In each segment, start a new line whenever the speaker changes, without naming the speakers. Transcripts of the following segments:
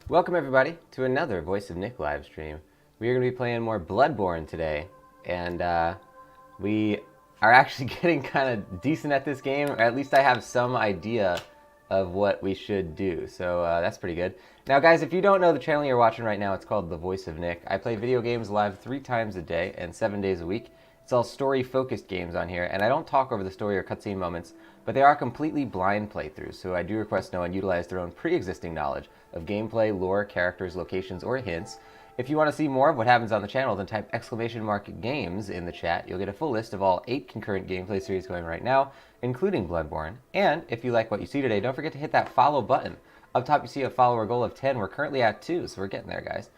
Welcome everybody to another Voice of Nick live stream. We are going to be playing more Bloodborne today, and we are actually getting kind of decent at this game, or at least I have some idea of what we should do, so that's pretty good. Now guys, if you don't know the channel you're watching right now, it's called The Voice of Nick. I play video games live 3 times a day and 7 days a week. It's all story-focused games on here, and I don't talk over the story or cutscene moments, but they are completely blind playthroughs, so I do request no one utilize their own pre-existing knowledge of gameplay, lore, characters, locations, or hints. If you want to see more of what happens on the channel, then type !games in the chat. You'll get a full list of all 8 concurrent gameplay series going right now, including Bloodborne. And if you like what you see today, don't forget to hit that follow button. Up top you see a follower goal of 10. We're currently at 2, so we're getting there, guys.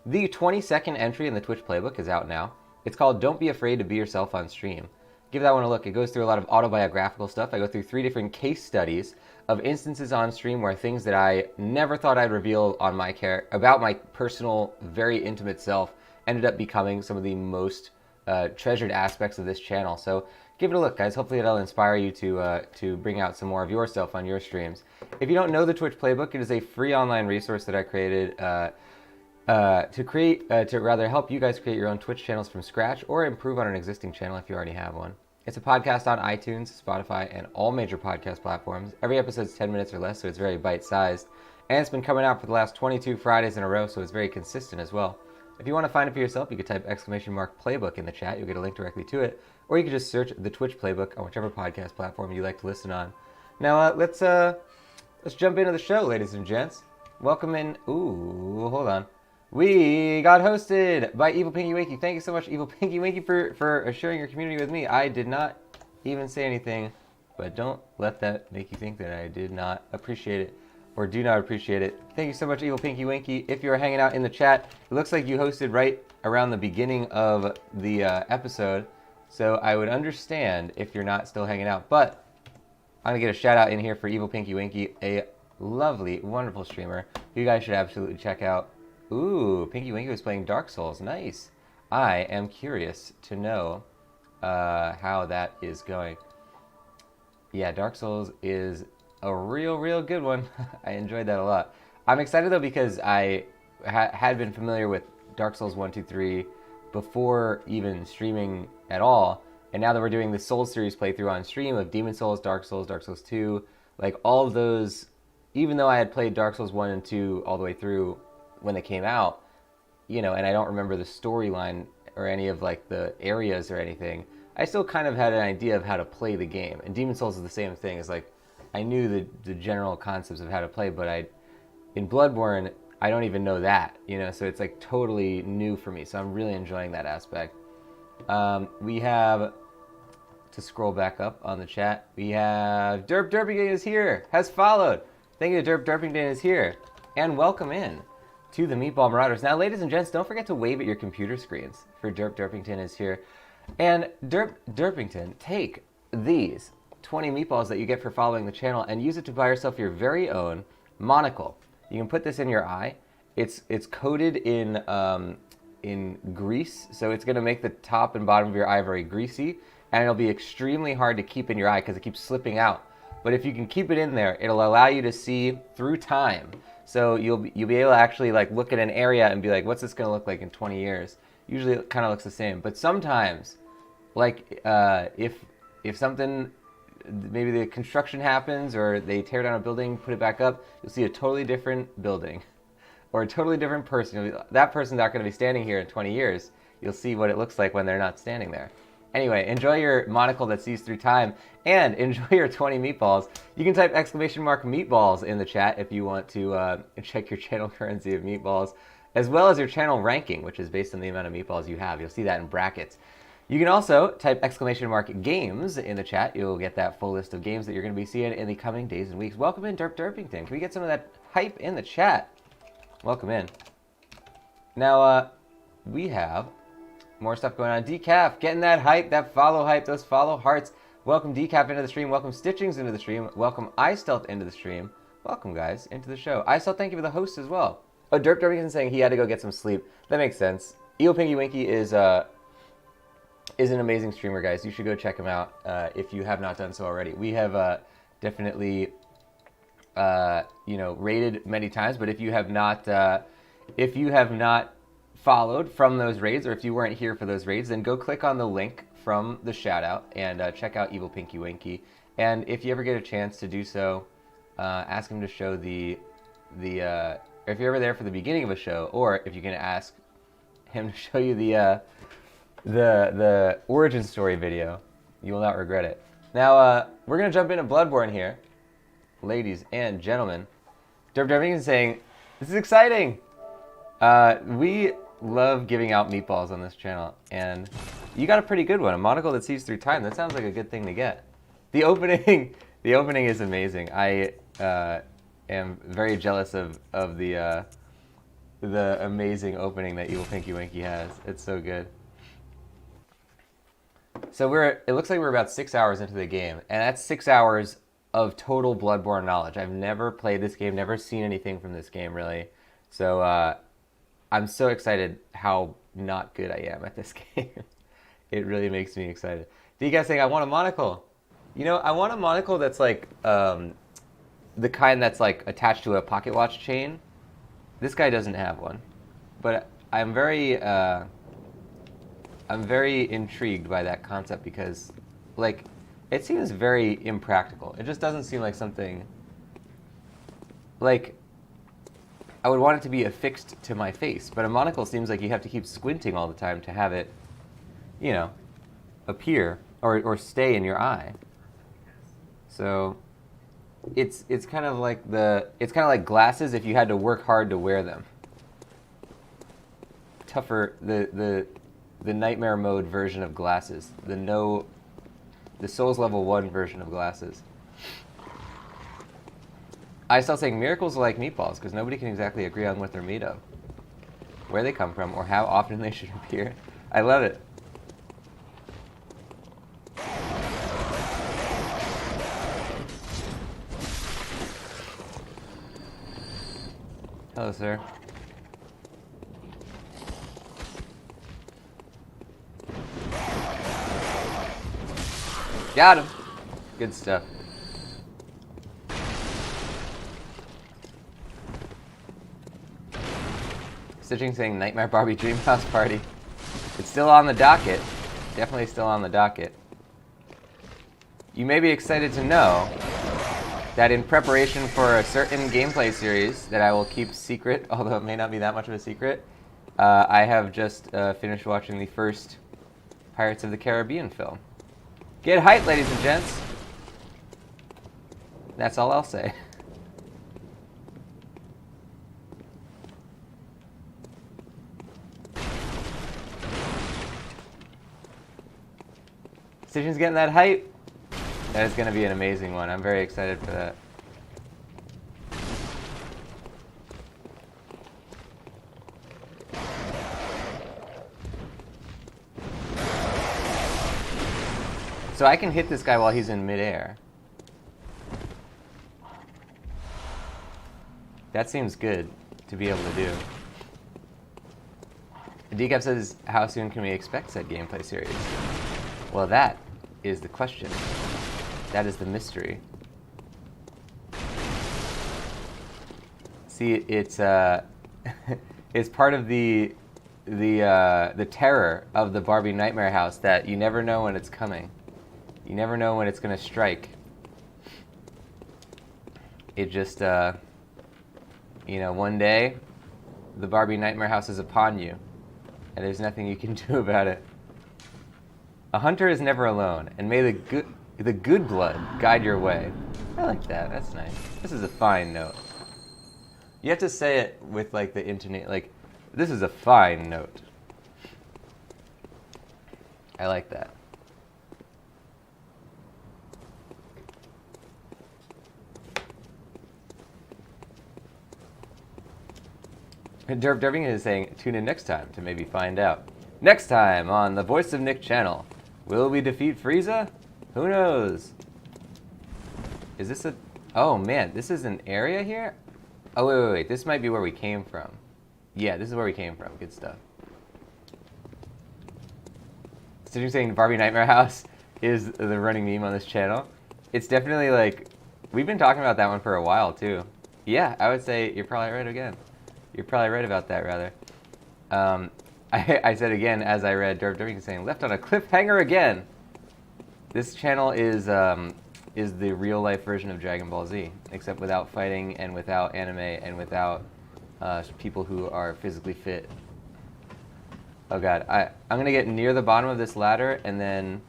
The 20-second entry in the Twitch playbook is out now. It's called Don't Be Afraid to Be Yourself on Stream. Give that one a look. It goes through a lot of autobiographical stuff. I go through 3 different case studies of instances on stream where things that I never thought I'd reveal on my about my personal, very intimate self ended up becoming some of the most treasured aspects of this channel. So give it a look, guys. Hopefully it'll inspire you to bring out some more of yourself on your streams. If you don't know the Twitch playbook, it is a free online resource that I created to rather help you guys create your own Twitch channels from scratch or improve on an existing channel if you already have one. It's a podcast on iTunes, Spotify, and all major podcast platforms. Every episode is 10 minutes or less, so it's very bite-sized. And it's been coming out for the last 22 Fridays in a row, so it's very consistent as well. If you want to find it for yourself, you can type !playbook in the chat. You'll get a link directly to it. Or you can just search the Twitch playbook on whichever podcast platform you like to listen on. Now, let's jump into the show, ladies and gents. Welcome in. Ooh, hold on. We got hosted by Evil Pinky Winky. Thank you so much, Evil Pinky Winky, for sharing your community with me. I did not even say anything, but don't let that make you think that I did not appreciate it or do not appreciate it. Thank you so much, Evil Pinky Winky. If you're hanging out in the chat, it looks like you hosted right around the beginning of the episode, so I would understand if you're not still hanging out. But I'm going to get a shout out in here for Evil Pinky Winky, a lovely, wonderful streamer who you guys should absolutely check out. Ooh, Pinky Winky was playing Dark Souls. Nice. I am curious to know how that is going. Yeah, Dark Souls is a real good one. I enjoyed that a lot. I'm excited though because I had been familiar with Dark Souls 1, 2, 3 before even streaming at all. And now that we're doing the Souls series playthrough on stream of Demon Souls, Dark Souls 2, like all of those, even though I had played Dark Souls 1 and 2 all the way through when they came out, you know, and I don't remember the storyline or any of like the areas or anything, I still kind of had an idea of how to play the game. And Demon Souls is the same thing. It's like I knew the general concepts of how to play, but in Bloodborne I don't even know that, you know, so it's like totally new for me. So I'm really enjoying that aspect. We have to scroll back up on the chat. We have Derp Derpington is here, has followed. Thank you, Derp Derpington is here, and welcome in to the Meatball Marauders. Now, ladies and gents, don't forget to wave at your computer screens for Derp Derpington is here. And Derp Derpington, take these 20 meatballs that you get for following the channel and use it to buy yourself your very own monocle. You can put this in your eye. It's coated in grease, so it's going to make the top and bottom of your eye very greasy, and it'll be extremely hard to keep in your eye because it keeps slipping out. But if you can keep it in there, it'll allow you to see through time. So you'll be able to actually like look at an area and be like, what's this going to look like in 20 years? Usually it kind of looks the same. But sometimes, like if something, maybe the construction happens or they tear down a building, put it back up, you'll see a totally different building or a totally different person. That person's not going to be standing here in 20 years. You'll see what it looks like when they're not standing there. Anyway, enjoy your monocle that sees through time and enjoy your 20 meatballs. You can type !meatballs in the chat if you want to check your channel currency of meatballs, as well as your channel ranking, which is based on the amount of meatballs you have. You'll see that in brackets. You can also type !games in the chat. You'll get that full list of games that you're going to be seeing in the coming days and weeks. Welcome in, Derp Derpington. Can we get some of that hype in the chat? Welcome in. Now, we have more stuff going on. Decaf, getting that hype, that follow hype, those follow hearts. Welcome Decaf into the stream. Welcome Stitchings into the stream. Welcome iStealth into the stream. Welcome, guys, into the show. iStealth, thank you for the host as well. Oh, Derp Derpington saying he had to go get some sleep. That makes sense. Eel Pinky Winky is an amazing streamer, guys. You should go check him out if you have not done so already. We have definitely raided many times. But if you have not followed from those raids, or if you weren't here for those raids, then go click on the link from the shout out and check out Evil Pinky Winky. And if you ever get a chance to do so, ask him to show if you're ever there for the beginning of a show, or if you can ask him to show you the origin story video, you will not regret it. Now, we're going to jump into Bloodborne here. Ladies and gentlemen, Derving is saying, this is exciting! We love giving out meatballs on this channel, and you got a pretty good one. A monocle that sees through time. That sounds like a good thing to get. The opening is amazing. I am very jealous of the amazing opening that Evil Pinky Winky has. It's so good. So it looks like we're about 6 hours into the game, and that's 6 hours of total Bloodborne knowledge. I've never played this game, never seen anything from this game, really. So I'm so excited how not good I am at this game. It really makes me excited. Do you guys think I want a monocle? I want a monocle that's like the kind that's like attached to a pocket watch chain. This guy doesn't have one, but I'm very intrigued by that concept because, like, it seems very impractical. It just doesn't seem like something, like, I would want it to be affixed to my face, but a monocle seems like you have to keep squinting all the time to have it, appear or stay in your eye. So it's kind of like glasses if you had to work hard to wear them. Tougher, the nightmare mode version of glasses, the Souls level 1 version of glasses. I still saying miracles are like meatballs because nobody can exactly agree on what they're made of, where they come from, or how often they should appear. I love it. Hello, sir. Got him. Good stuff. Stitching saying Nightmare Barbie Dreamhouse Party. It's still on the docket. Definitely still on the docket. You may be excited to know that in preparation for a certain gameplay series that I will keep secret, although it may not be that much of a secret, I have just finished watching the first Pirates of the Caribbean film. Get hyped, ladies and gents. That's all I'll say. Stitching's getting that hype. That is going to be an amazing one. I'm very excited for that. So I can hit this guy while he's in midair. That seems good to be able to do. Decap says, how soon can we expect said gameplay series? Well, that is the question. That is the mystery. See, it's it's part of the terror of the Barbie Nightmare House that you never know when it's coming. You never know when it's going to strike. It just, one day, the Barbie Nightmare House is upon you, and there's nothing you can do about it. A hunter is never alone, and may the good blood guide your way. I like that. That's nice. This is a fine note. You have to say it with, like, the intonation, like, this is a fine note. I like that. Derving is saying, tune in next time to maybe find out. Next time on the Voice of Nick channel, will we defeat Frieza? Who knows? Is this a... Oh man, this is an area here? Oh wait, this might be where we came from. Yeah, this is where we came from. Good stuff. So you're saying Barbie Nightmare House is the running meme on this channel? It's definitely like We've been talking about that one for a while, too. Yeah, I would say you're probably right again. You're probably right about that, rather. I said again as I read Derp Derby saying, left on a cliffhanger again. This channel is the real-life version of Dragon Ball Z, except without fighting and without anime and without people who are physically fit. Oh god, I'm gonna get near the bottom of this ladder and then...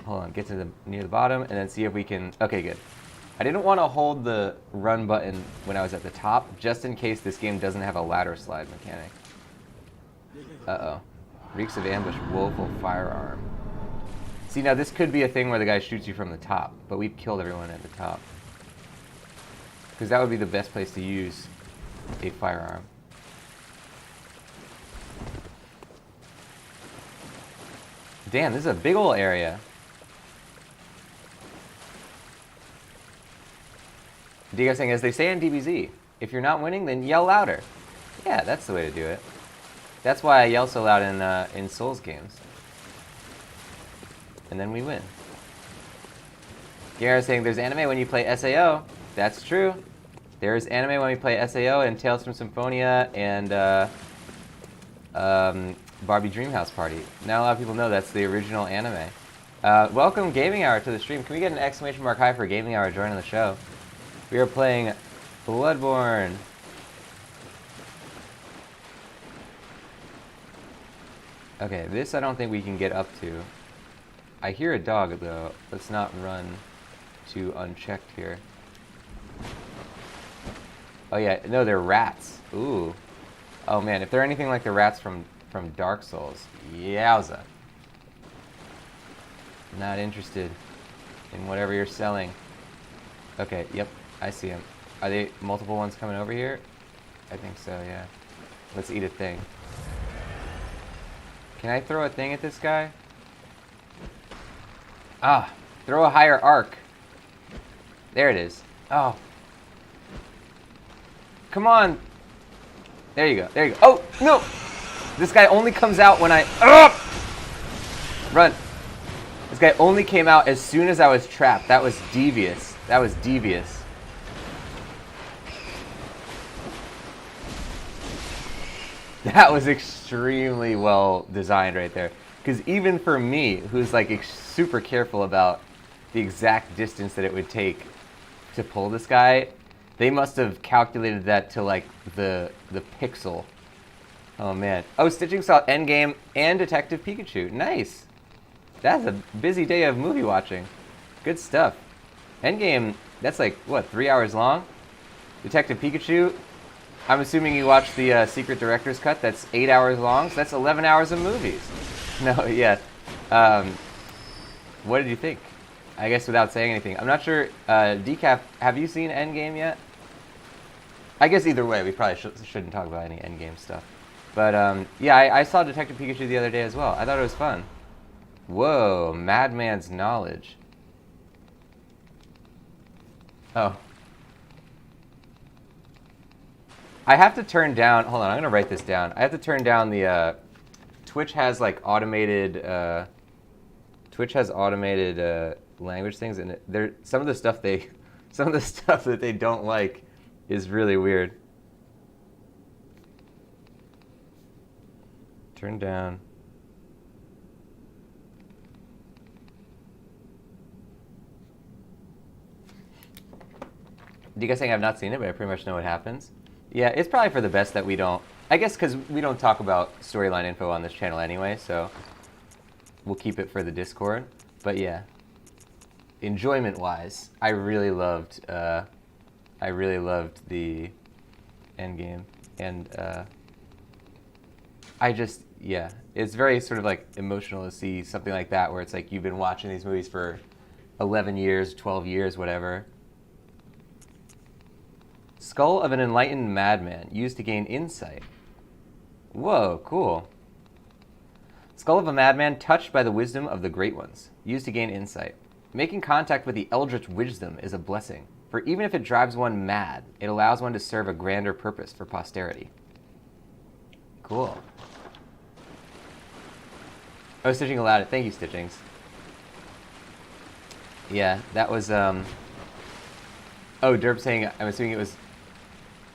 Hold on, get to near the bottom and then see if we can... Okay, good. I didn't want to hold the run button when I was at the top, just in case this game doesn't have a ladder slide mechanic. Uh-oh. Reeks of ambush, woeful firearm. See, now this could be a thing where the guy shoots you from the top, but we've killed everyone at the top. Because that would be the best place to use a firearm. Damn, this is a big ol' area. Diego saying, as they say in DBZ, if you're not winning, then yell louder. Yeah, that's the way to do it. That's why I yell so loud in Souls games. And then we win. Garen saying, there's anime when you play SAO. That's true. There's anime when we play SAO and Tales from Symphonia and Barbie Dreamhouse Party. Not a lot of people know that's the original anime. Welcome Gaming Hour to the stream. Can we get an exclamation mark high for Gaming Hour joining the show? We are playing Bloodborne. Okay, this I don't think we can get up to. I hear a dog though. Let's not run too unchecked here. Oh yeah, no, they're rats. Ooh. Oh man, if they're anything like the rats from Dark Souls, yowza. Not interested in whatever you're selling. Okay, yep, I see them. Are they multiple ones coming over here? I think so, yeah. Let's eat a thing. Can I throw a thing at this guy? Ah, throw a higher arc. There it is. Oh. Come on. There you go, there you go. Oh, no! This guy only comes out when I... Run. This guy only came out as soon as I was trapped. That was devious. That was devious. That was extremely well designed right there. Because even for me, who's like super careful about the exact distance that it would take to pull this guy, they must have calculated that to like the pixel. Oh man. Oh, Stitching saw Endgame and Detective Pikachu. Nice. That's a busy day of movie watching. Good stuff. Endgame, that's like, what, 3 hours long? Detective Pikachu, I'm assuming you watched the secret director's cut. That's 8 hours long, so that's 11 hours of movies. No, yeah. What did you think? I guess without saying anything. I'm not sure, Decaf, have you seen Endgame yet? I guess either way, we probably shouldn't talk about any Endgame stuff. But, yeah, I saw Detective Pikachu the other day as well. I thought it was fun. Whoa, Madman's Knowledge. Oh. I have to turn down, hold on, I'm gonna write this down. I have to turn down the, Twitch has like automated, language things, and some of the stuff that they don't like is really weird. Turn down. Do you guys think I've not seen it, but I pretty much know what happens? Yeah, it's probably for the best that we don't... I guess because we don't talk about storyline info on this channel anyway, so we'll keep it for the Discord. But yeah, enjoyment-wise, I really loved the Endgame, and yeah, it's very sort of like emotional to see something like that, where it's like you've been watching these movies for 11 years, 12 years, whatever. Skull of an enlightened madman, used to gain insight. Whoa, cool. Skull of a madman touched by the wisdom of the great ones, used to gain insight. Making contact with the eldritch wisdom is a blessing, for even if it drives one mad, it allows one to serve a grander purpose for posterity. Cool. Oh, Stitching allowed it. Thank you, Stitchings. Yeah, that was Oh, Derp saying, I'm assuming it was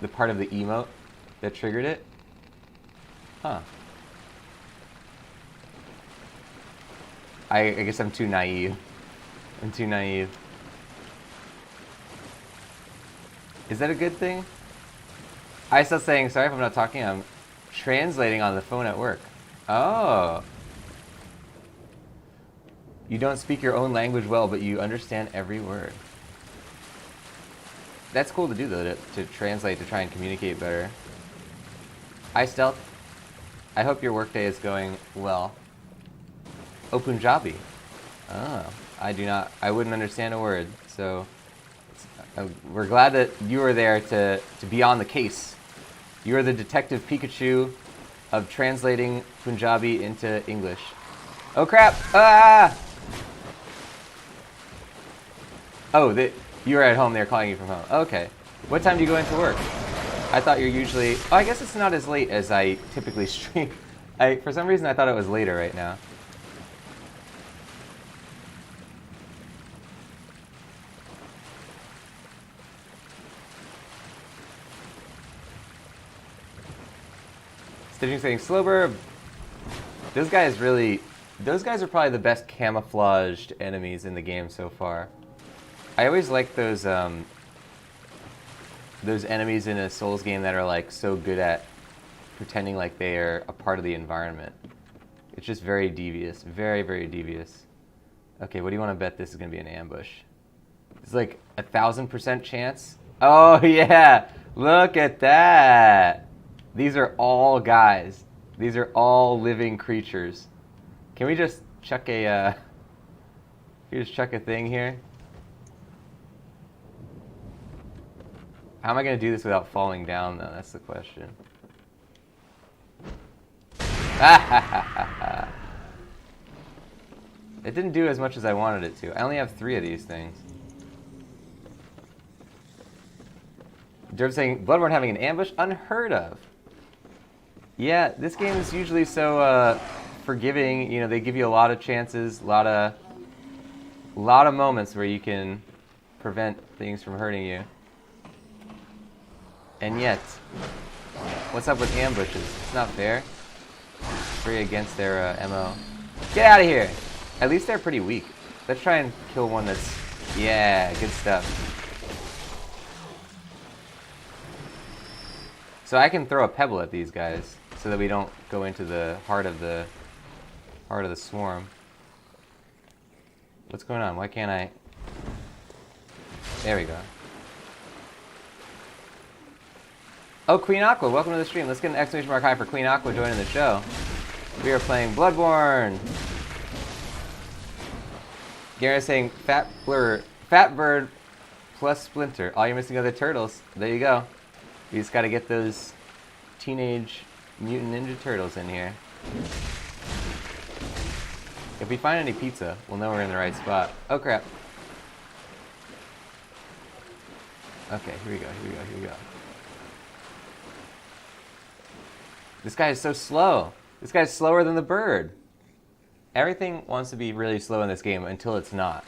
the part of the emote that triggered it? Huh. I guess I'm too naive. I'm too naive. Is that a good thing? I still saying, sorry if I'm not talking, I'm translating on the phone at work. Oh. You don't speak your own language well, but you understand every word. That's cool to do, though, to translate, to try and communicate better. Hi, Stealth. I hope your workday is going well. Oh, Punjabi. Oh, I wouldn't understand a word, so we're glad that you were there to be on the case. You are the Detective Pikachu of translating Punjabi into English. Oh, crap! Ah! Oh, you were at home, they were calling you from home. Okay. What time do you go into work? I thought you're usually... Oh, I guess it's not as late as I typically stream. For some reason, I thought it was later right now. Stitching saying, Slowburb. Those guys are probably the best camouflaged enemies in the game so far. I always like those enemies in a Souls game that are like so good at pretending like they are a part of the environment. It's just very devious, very, very devious. Okay, what do you want to bet this is going to be an ambush? It's like 1,000% chance. Oh yeah, look at that. These are all guys. These are all living creatures. Can we just chuck a thing here? How am I going to do this without falling down, though? That's the question. It didn't do as much as I wanted it to. I only have 3 of these things. Derb saying, Bloodborne having an ambush? Unheard of. Yeah, this game is usually so forgiving. You know, they give you a lot of chances, a lot of moments where you can prevent things from hurting you. And yet, what's up with ambushes? It's not fair. It's very against their MO. Get out of here! At least they're pretty weak. Let's try and kill one that's... Yeah, good stuff. So I can throw a pebble at these guys so that we don't go into the heart of the swarm. What's going on? Why can't I... There we go. Oh, Queen Aqua, welcome to the stream. Let's get an exclamation mark high for Queen Aqua joining the show. We are playing Bloodborne. Garrett's saying Fat Bird plus Splinter. All you're missing are the turtles. There you go. We just gotta get those Teenage Mutant Ninja Turtles in here. If we find any pizza, we'll know we're in the right spot. Oh crap. Okay, here we go. This guy is so slow. This guy's slower than the bird. Everything wants to be really slow in this game until it's not.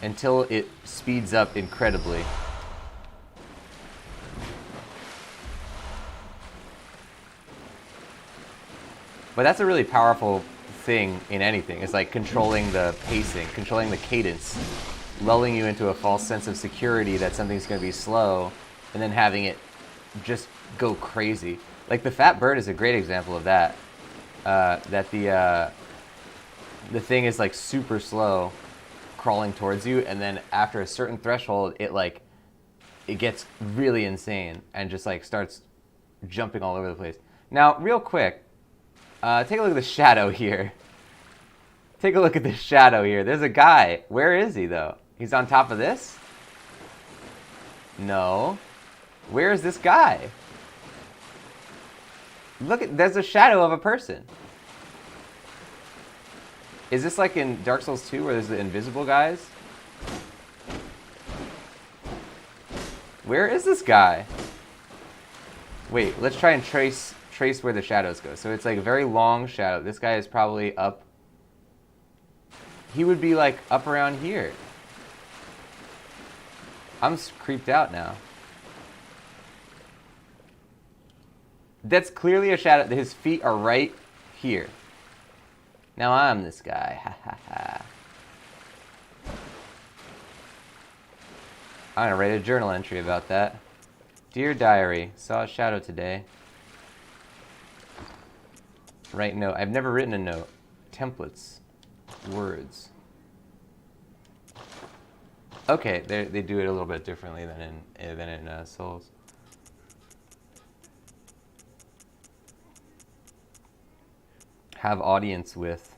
Until it speeds up incredibly. But that's a really powerful thing in anything. It's like controlling the pacing, controlling the cadence, lulling you into a false sense of security that something's going to be slow, and then having it just go crazy. Like the Fat Bird is a great example of that. That the thing is like super slow, crawling towards you, and then after a certain threshold, it gets really insane and just like starts jumping all over the place. Now, real quick, take a look at the shadow here. Take a look at the shadow here. There's a guy. Where is he though? He's on top of this? No. Where is this guy? Look at, there's a shadow of a person. Is this like in Dark Souls 2 where there's the invisible guys? Where is this guy? Wait, let's try and trace where the shadows go. So it's like a very long shadow. This guy is probably up. He would be like up around here. I'm creeped out now. That's clearly a shadow. His feet are right here. Now I'm this guy. Ha ha ha. I'm gonna write a journal entry about that. Dear diary, saw a shadow today. Write note. I've never written a note. Templates. Words. Okay, they do it a little bit differently than in Souls. Have audience with.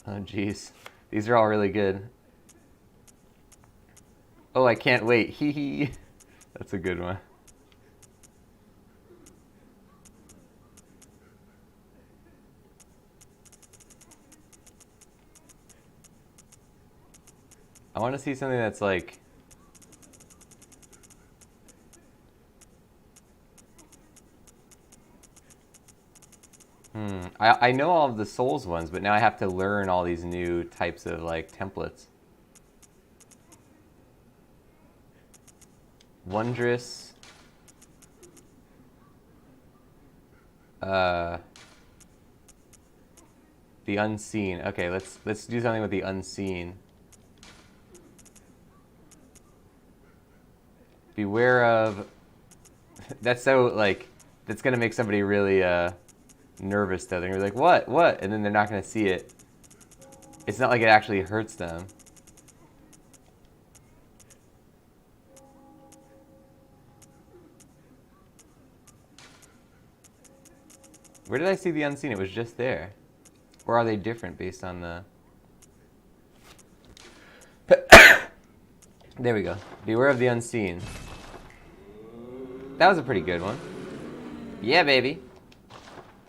Oh jeez, these are all really good. Oh, I can't wait. Hee hee. That's a good one. I want to see something that's like... I know all of the Souls ones, but now I have to learn all these new types of like templates. Wondrous. The unseen. Okay, let's do something with the unseen. Beware of... That's so, like, that's gonna make somebody really nervous though. They're gonna be like, what? And then they're not gonna see it. It's not like it actually hurts them. Where did I see the unseen? It was just there. Or are they different based on the... There we go. Beware of the unseen. That was a pretty good one. Yeah, baby.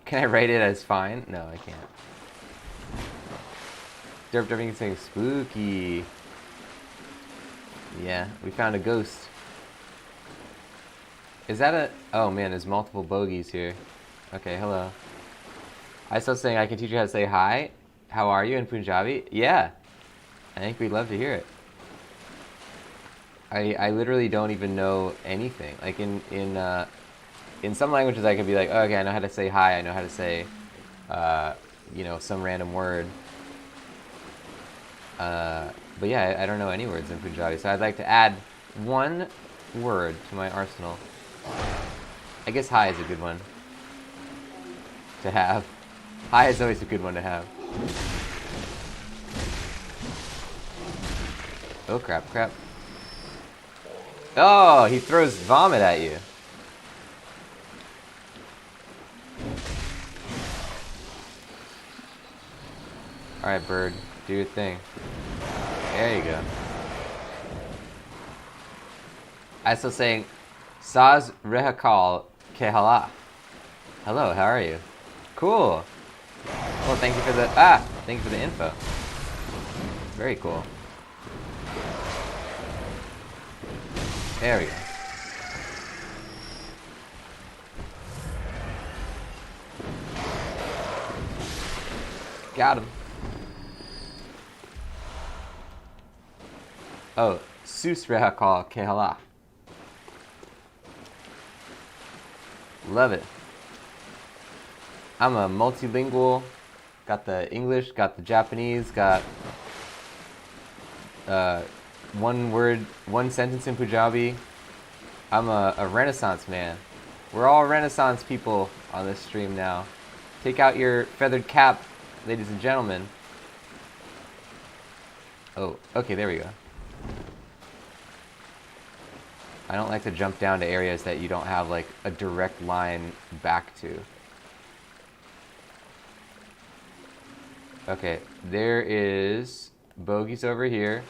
Can I write it as fine? No, I can't. Derp Derping is saying spooky. Yeah, we found a ghost. Is that a... Oh man, there's multiple bogeys here. Okay, hello. I still saying I can teach you how to say hi. How are you in Punjabi? Yeah. I think we'd love to hear it. I literally don't even know anything. Like in some languages I could be like, oh, okay, I know how to say hi. I know how to say, you know, some random word. But yeah, I don't know any words in Punjabi. So I'd like to add one word to my arsenal. I guess hi is a good one to have. Hi is always a good one to have. Oh, crap. Oh, he throws vomit at you. Alright, bird. Do your thing. There you go. I'm still saying, Saz Rehakal Kehala. Hello, how are you? Cool. Well, thank you for the info. Very cool. There we go. Got him. Oh, Sus Rehakal Kehala. Love it. I'm a multilingual. Got the English, got the Japanese, got one word, one sentence in Punjabi. I'm a Renaissance man. We're all Renaissance people on this stream now. Take out your feathered cap, ladies and gentlemen. Oh, okay, there we go. I don't like to jump down to areas that you don't have like a direct line back to. Okay, there is bogeys over here.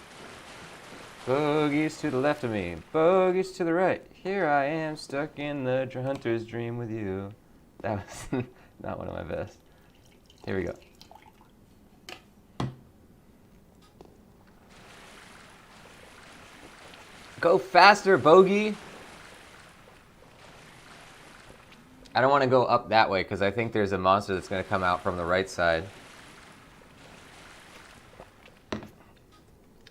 Bogeys to the left of me, bogeys to the right. Here I am, stuck in the hunter's dream with you. That was not one of my best. Here we go. Go faster, bogey! I don't want to go up that way because I think there's a monster that's going to come out from the right side.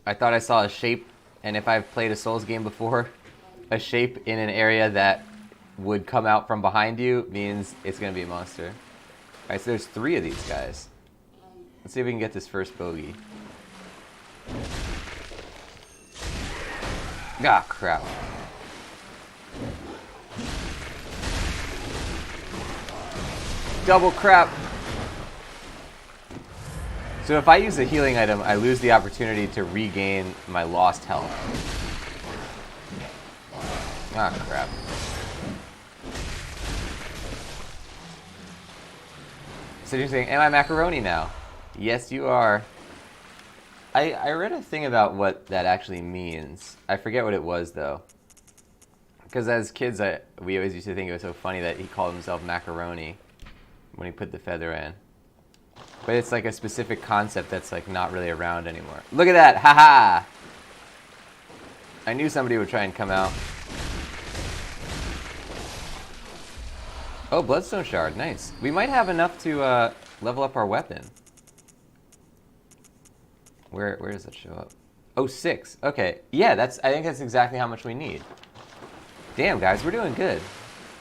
I thought I saw a shape and if I've played a Souls game before, a shape in an area that would come out from behind you means it's going to be a monster. Alright, so there's 3 of these guys. Let's see if we can get this first bogey. Ah, crap. Double crap. So if I use a healing item, I lose the opportunity to regain my lost health. Ah, crap. So you're saying, am I macaroni now? Yes, you are. I read a thing about what that actually means. I forget what it was, though. Because as kids, we always used to think it was so funny that he called himself macaroni when he put the feather in. But it's like a specific concept that's like not really around anymore. Look at that! Haha! I knew somebody would try and come out. Oh, Bloodstone Shard. Nice. We might have enough to level up our weapon. Where does that show up? Oh, 6. Okay. Yeah, I think that's exactly how much we need. Damn, guys, we're doing good.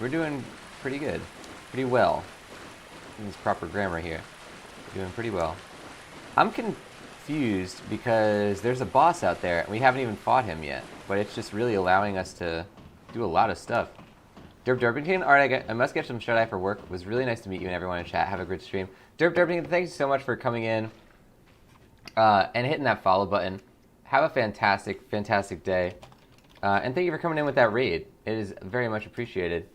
We're doing pretty good. Pretty well. Use proper grammar here. We're doing pretty well. I'm confused because there's a boss out there, and we haven't even fought him yet. But it's just really allowing us to do a lot of stuff. Derp Derpington, alright, I must get some shut-eye for work. It was really nice to meet you and everyone in chat. Have a great stream. Derp Derpington, thank you so much for coming in and hitting that follow button. Have a fantastic, fantastic day. And thank you for coming in with that raid. It is very much appreciated.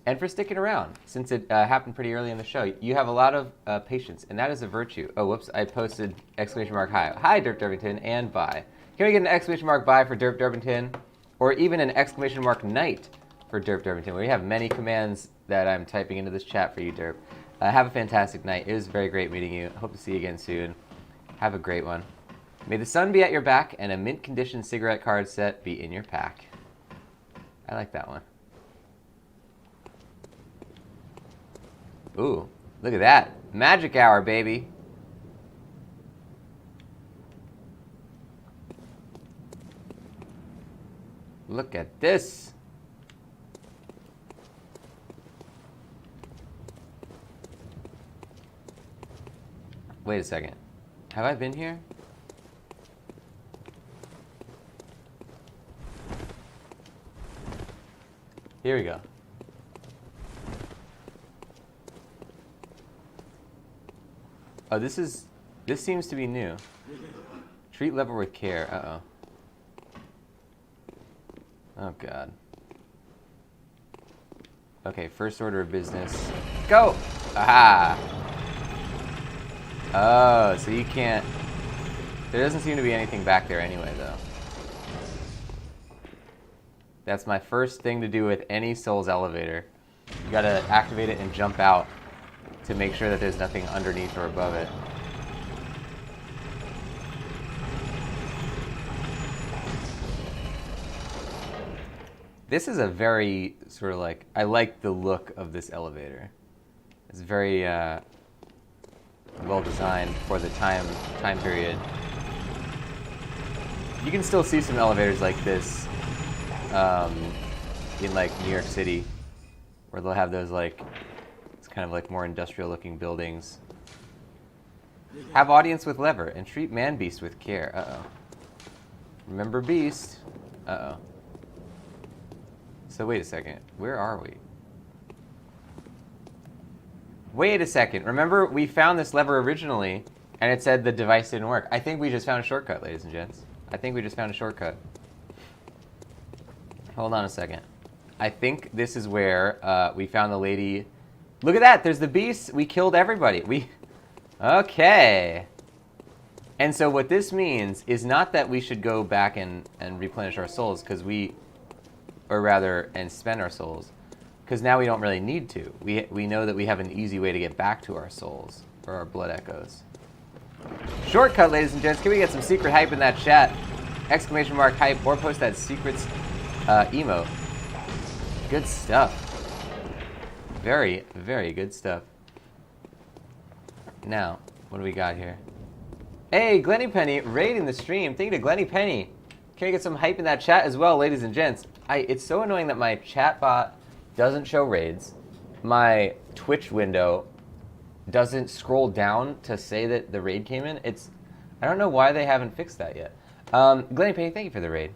And for sticking around, since it happened pretty early in the show. You have a lot of patience, and that is a virtue. Oh, whoops, I posted exclamation mark hi. Hi, Derp Derpington, and bye. Can we get an exclamation mark bye for Derp Derpington? Or even an exclamation mark night for Derp Derpington? We have many commands that I'm typing into this chat for you, Derp. Have a fantastic night. It was very great meeting you. Hope to see you again soon. Have a great one. May the sun be at your back and a mint condition cigarette card set be in your pack. I like that one. Ooh, look at that. Magic hour, baby. Look at this. Wait a second. Have I been here? Here we go. Oh, this seems to be new. Treat level with care. Uh-oh. Oh, God. Okay, first order of business. Go! Aha! Oh, so you can't... There doesn't seem to be anything back there anyway, though. That's my first thing to do with any Souls elevator. You gotta activate it and jump out to make sure that there's nothing underneath or above it. This is a very sort of like... I like the look of this elevator. It's very well designed for the time period. You can still see some elevators like this in like New York City, where they'll have those like, it's kind of like more industrial looking buildings. Have audience with lever and treat man beast with care. Uh-oh. Remember beast. Uh-oh. So wait a second, where are we? Wait a second, remember we found this lever originally and it said the device didn't work. I think we just found a shortcut, ladies and gents. I think we just found a shortcut. Hold on a second. I think this is where we found the lady. Look at that, there's the beast. We killed everybody. Okay. And so what this means is not that we should go back and replenish our souls, because and spend our souls, because now we don't really need to. We know that we have an easy way to get back to our souls, or our blood echoes. Shortcut, ladies and gents. Can we get some secret hype in that chat? Exclamation mark hype, or post that secrets emote. Good stuff. Very, very good stuff. Now, what do we got here? Hey, Glenny Penny, raiding the stream. Thank you to Glenny Penny. Can we get some hype in that chat as well, ladies and gents? It's so annoying that my chat bot doesn't show raids. My Twitch window doesn't scroll down to say that the raid came in. I don't know why they haven't fixed that yet. Glenny Penny, thank you for the raid.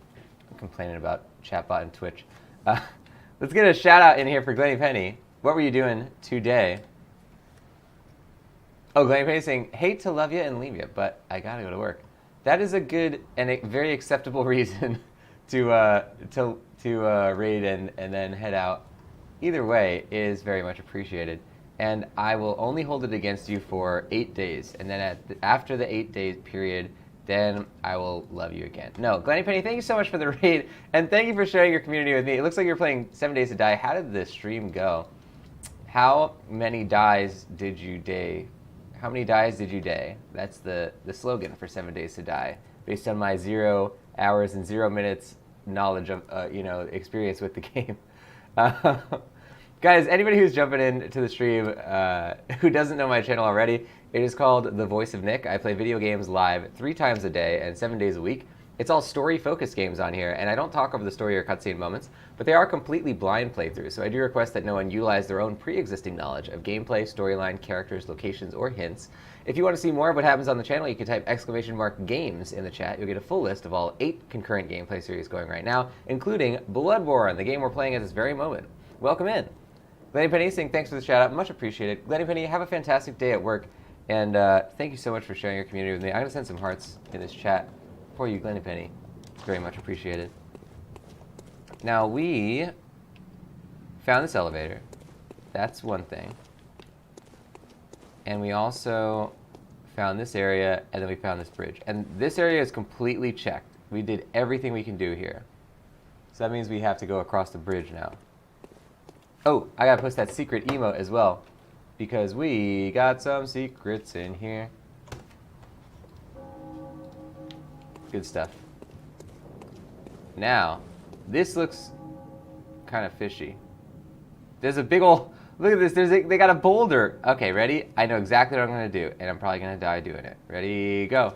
I'm complaining about chatbot and Twitch. Let's get a shout out in here for Glenny Penny. What were you doing today? Oh, Glenny Penny saying, hate to love you and leave you, but I gotta go to work. That is a good and a very acceptable reason to raid and then head out. Either way is very much appreciated. And I will only hold it against you for 8 days. And then after the 8-day period, then I will love you again. No, Glenny Penny, thank you so much for the raid. And thank you for sharing your community with me. It looks like you're playing 7 Days to Die. How did the stream go? How many dies did you day? How many dies did you day? That's the slogan for 7 Days to Die, based on my 0 hours and 0 minutes knowledge of, experience with the game. Guys, anybody who's jumping into the stream who doesn't know my channel already, it is called The Voice of Nick. I play video games live 3 times a day and 7 days a week. It's all story-focused games on here, and I don't talk over the story or cutscene moments, but they are completely blind playthroughs, so I do request that no one utilize their own pre-existing knowledge of gameplay, storyline, characters, locations, or hints. If you want to see more of what happens on the channel, you can type !games in the chat. You'll get a full list of all 8 concurrent gameplay series going right now, including Bloodborne, the game we're playing at this very moment. Welcome in. Glenny Penny saying thanks for the shout out, much appreciated. Glenny Penny, have a fantastic day at work, and thank you so much for sharing your community with me. I'm going to send some hearts in this chat for you, Glenny Penny. Very much appreciated. Now we found this elevator. That's one thing. And we also found this area, and then we found this bridge. And this area is completely checked. We did everything we can do here. So that means we have to go across the bridge now. Oh, I gotta post that secret emote as well, because we got some secrets in here. Good stuff. Now, this looks kind of fishy. There's a big ol', look at this, they got a boulder. Okay, ready? I know exactly what I'm gonna do, and I'm probably gonna die doing it. Ready, go.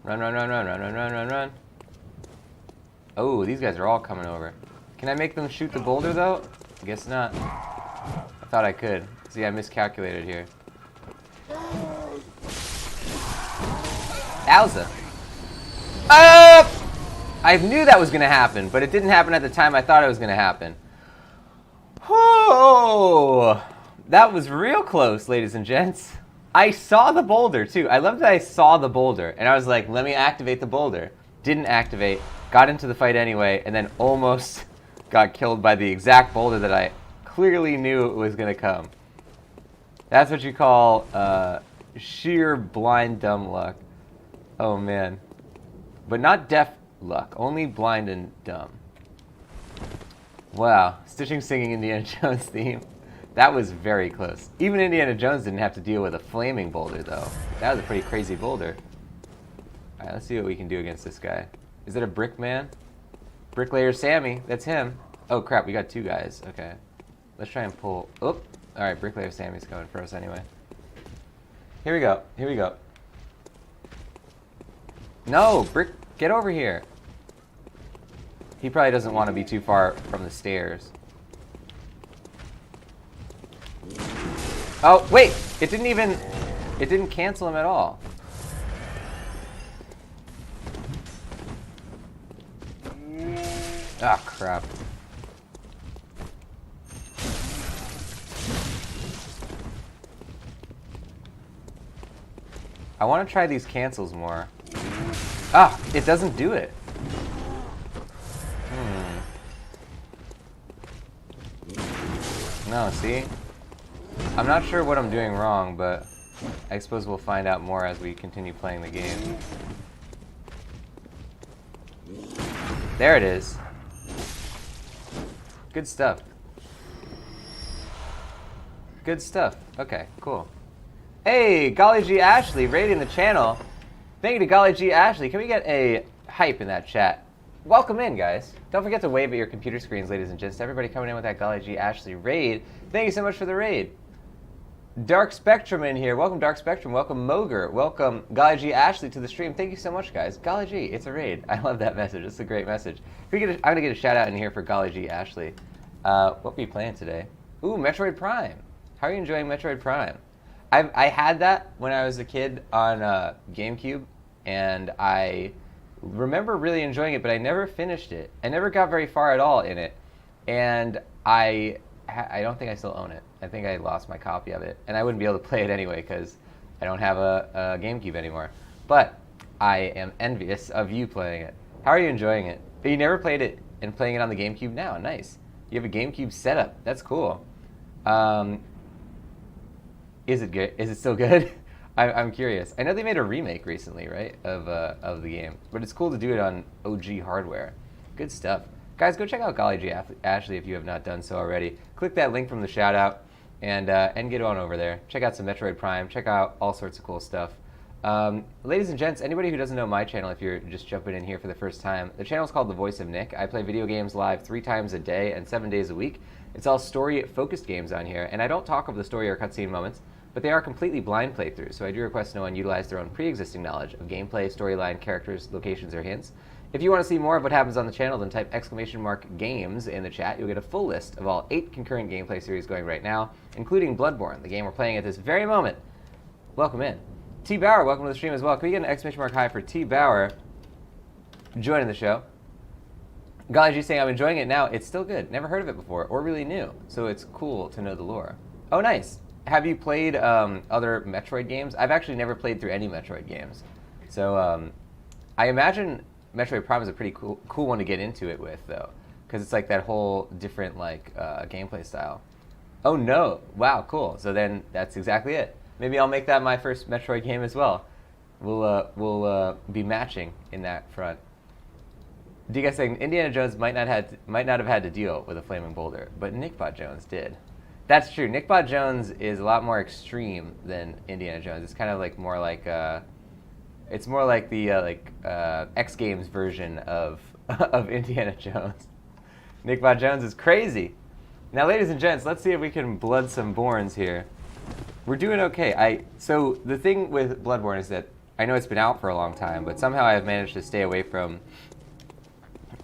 Run, run, run, run, run, run, run, run, run. Oh, these guys are all coming over. Can I make them shoot the boulder though? Guess not. I thought I could. See, I miscalculated here. Owza. I knew that was going to happen, but it didn't happen at the time I thought it was going to happen. Oh, that was real close, ladies and gents. I saw the boulder, too. I love that I saw the boulder, and I was like, let me activate the boulder. Didn't activate, got into the fight anyway, and then almost got killed by the exact boulder that I clearly knew it was going to come. That's what you call sheer blind dumb luck. Oh, man. But not deaf luck, only blind and dumb. Wow, Stitching singing Indiana Jones theme. That was very close. Even Indiana Jones didn't have to deal with a flaming boulder, though. That was a pretty crazy boulder. Alright, let's see what we can do against this guy. Is that a brick man? Bricklayer Sammy, that's him. Oh crap, we got 2 guys. Okay. Let's try and pull. Oh, alright, Bricklayer Sammy's coming for us anyway. Here we go, here we go. No, get over here. He probably doesn't want to be too far from the stairs. Oh, wait! It didn't cancel him at all. Ah, crap. I want to try these cancels more. Ah, it doesn't do it. No, see? I'm not sure what I'm doing wrong, but I suppose we'll find out more as we continue playing the game. There it is. Good stuff. Good stuff. Okay, cool. Hey, Golly G Ashley, raiding the channel. Thank you to Golly G Ashley. Can we get a hype in that chat? Welcome in, guys. Don't forget to wave at your computer screens, ladies and gents. Everybody coming in with that Golly G Ashley raid. Thank you so much for the raid. Dark Spectrum in here. Welcome, Dark Spectrum. Welcome, Moger. Welcome, Golly G Ashley to the stream. Thank you so much, guys. Golly G, it's a raid. I love that message. It's a great message. I'm going to get a shout out in here for Golly G Ashley. What are you playing today? Ooh, Metroid Prime. How are you enjoying Metroid Prime? I had that when I was a kid on GameCube, and I remember really enjoying it, but I never finished it. I never got very far at all in it, and I don't think I still own it. I think I lost my copy of it, and I wouldn't be able to play it anyway because I don't have a GameCube anymore. But I am envious of you playing it. How are you enjoying it? You never played it and playing it on the GameCube now. Nice. You have a GameCube setup. That's cool. Is it good? Is it still good? I'm curious. I know they made a remake recently, right, of the game, but it's cool to do it on OG hardware. Good stuff. Guys, go check out Golly G Ashley if you have not done so already. Click that link from the shout out and get on over there. Check out some Metroid Prime. Check out all sorts of cool stuff. Ladies and gents, anybody who doesn't know my channel, if you're just jumping in here for the first time, the channel is called The Voice of Nick. I play video games live 3 times a day and 7 days a week. It's all story-focused games on here, and I don't talk of the story or cutscene moments, but they are completely blind playthroughs, so I do request no one utilize their own pre-existing knowledge of gameplay, storyline, characters, locations, or hints. If you want to see more of what happens on the channel, then type !games in the chat. You'll get a full list of all 8 concurrent gameplay series going right now, including Bloodborne, the game we're playing at this very moment. Welcome in. T. Bauer, welcome to the stream as well. Can we get an ! High for T. Bauer joining the show? Golly G saying, I'm enjoying it now. It's still good. Never heard of it before, or really new, so it's cool to know the lore. Oh, nice. Have you played other Metroid games? I've actually never played through any Metroid games. So I imagine Metroid Prime is a pretty cool one to get into it with, though, because it's like that whole different gameplay style. Oh no! Wow, cool. So then that's exactly it. Maybe I'll make that my first Metroid game as well. We'll be matching in that front. D guys saying Indiana Jones might not have had to deal with a flaming boulder, but Nickbot Jones did. That's true. Nickbot Jones is a lot more extreme than Indiana Jones. It's kind of like more like it's more like the X Games version of Indiana Jones. Nickbot Jones is crazy. Now, ladies and gents, let's see if we can blood some Borns here. We're doing okay. So the thing with Bloodborne is that I know it's been out for a long time, but somehow I've managed to stay away from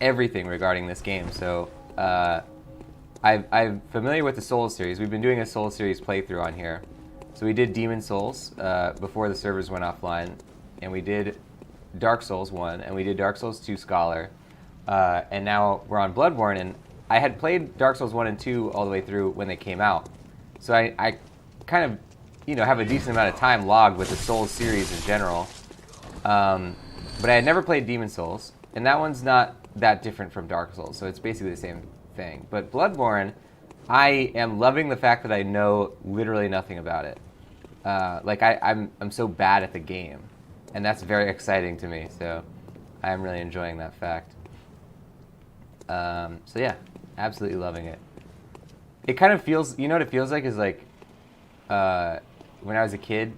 everything regarding this game. So I'm familiar with the Souls series. We've been doing a Souls series playthrough on here. So we did Demon Souls before the servers went offline, and we did Dark Souls 1, and we did Dark Souls 2 Scholar, and now we're on Bloodborne. And I had played Dark Souls 1 and 2 all the way through when they came out, so I kind of have a decent amount of time logged with the Souls series in general. But I had never played Demon Souls, and that one's not that different from Dark Souls, so it's basically the same thing. But Bloodborne, I am loving the fact that I know literally nothing about it. I'm so bad at the game, and that's very exciting to me. So I'm really enjoying that fact. So yeah, absolutely loving it. It kind of feels, what it feels like is like when I was a kid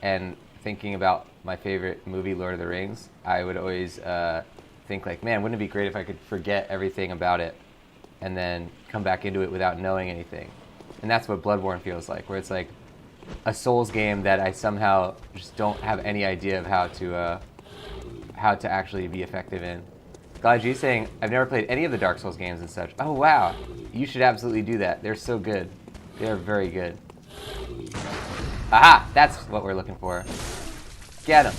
and thinking about my favorite movie, Lord of the Rings, I would always think like, man, wouldn't it be great if I could forget everything about it and then come back into it without knowing anything. And that's what Bloodborne feels like, where it's like a Souls game that I somehow just don't have any idea of how to actually be effective in. G saying, I've never played any of the Dark Souls games and such. Oh wow, you should absolutely do that. They're so good. They're very good. Aha, that's what we're looking for. Get him.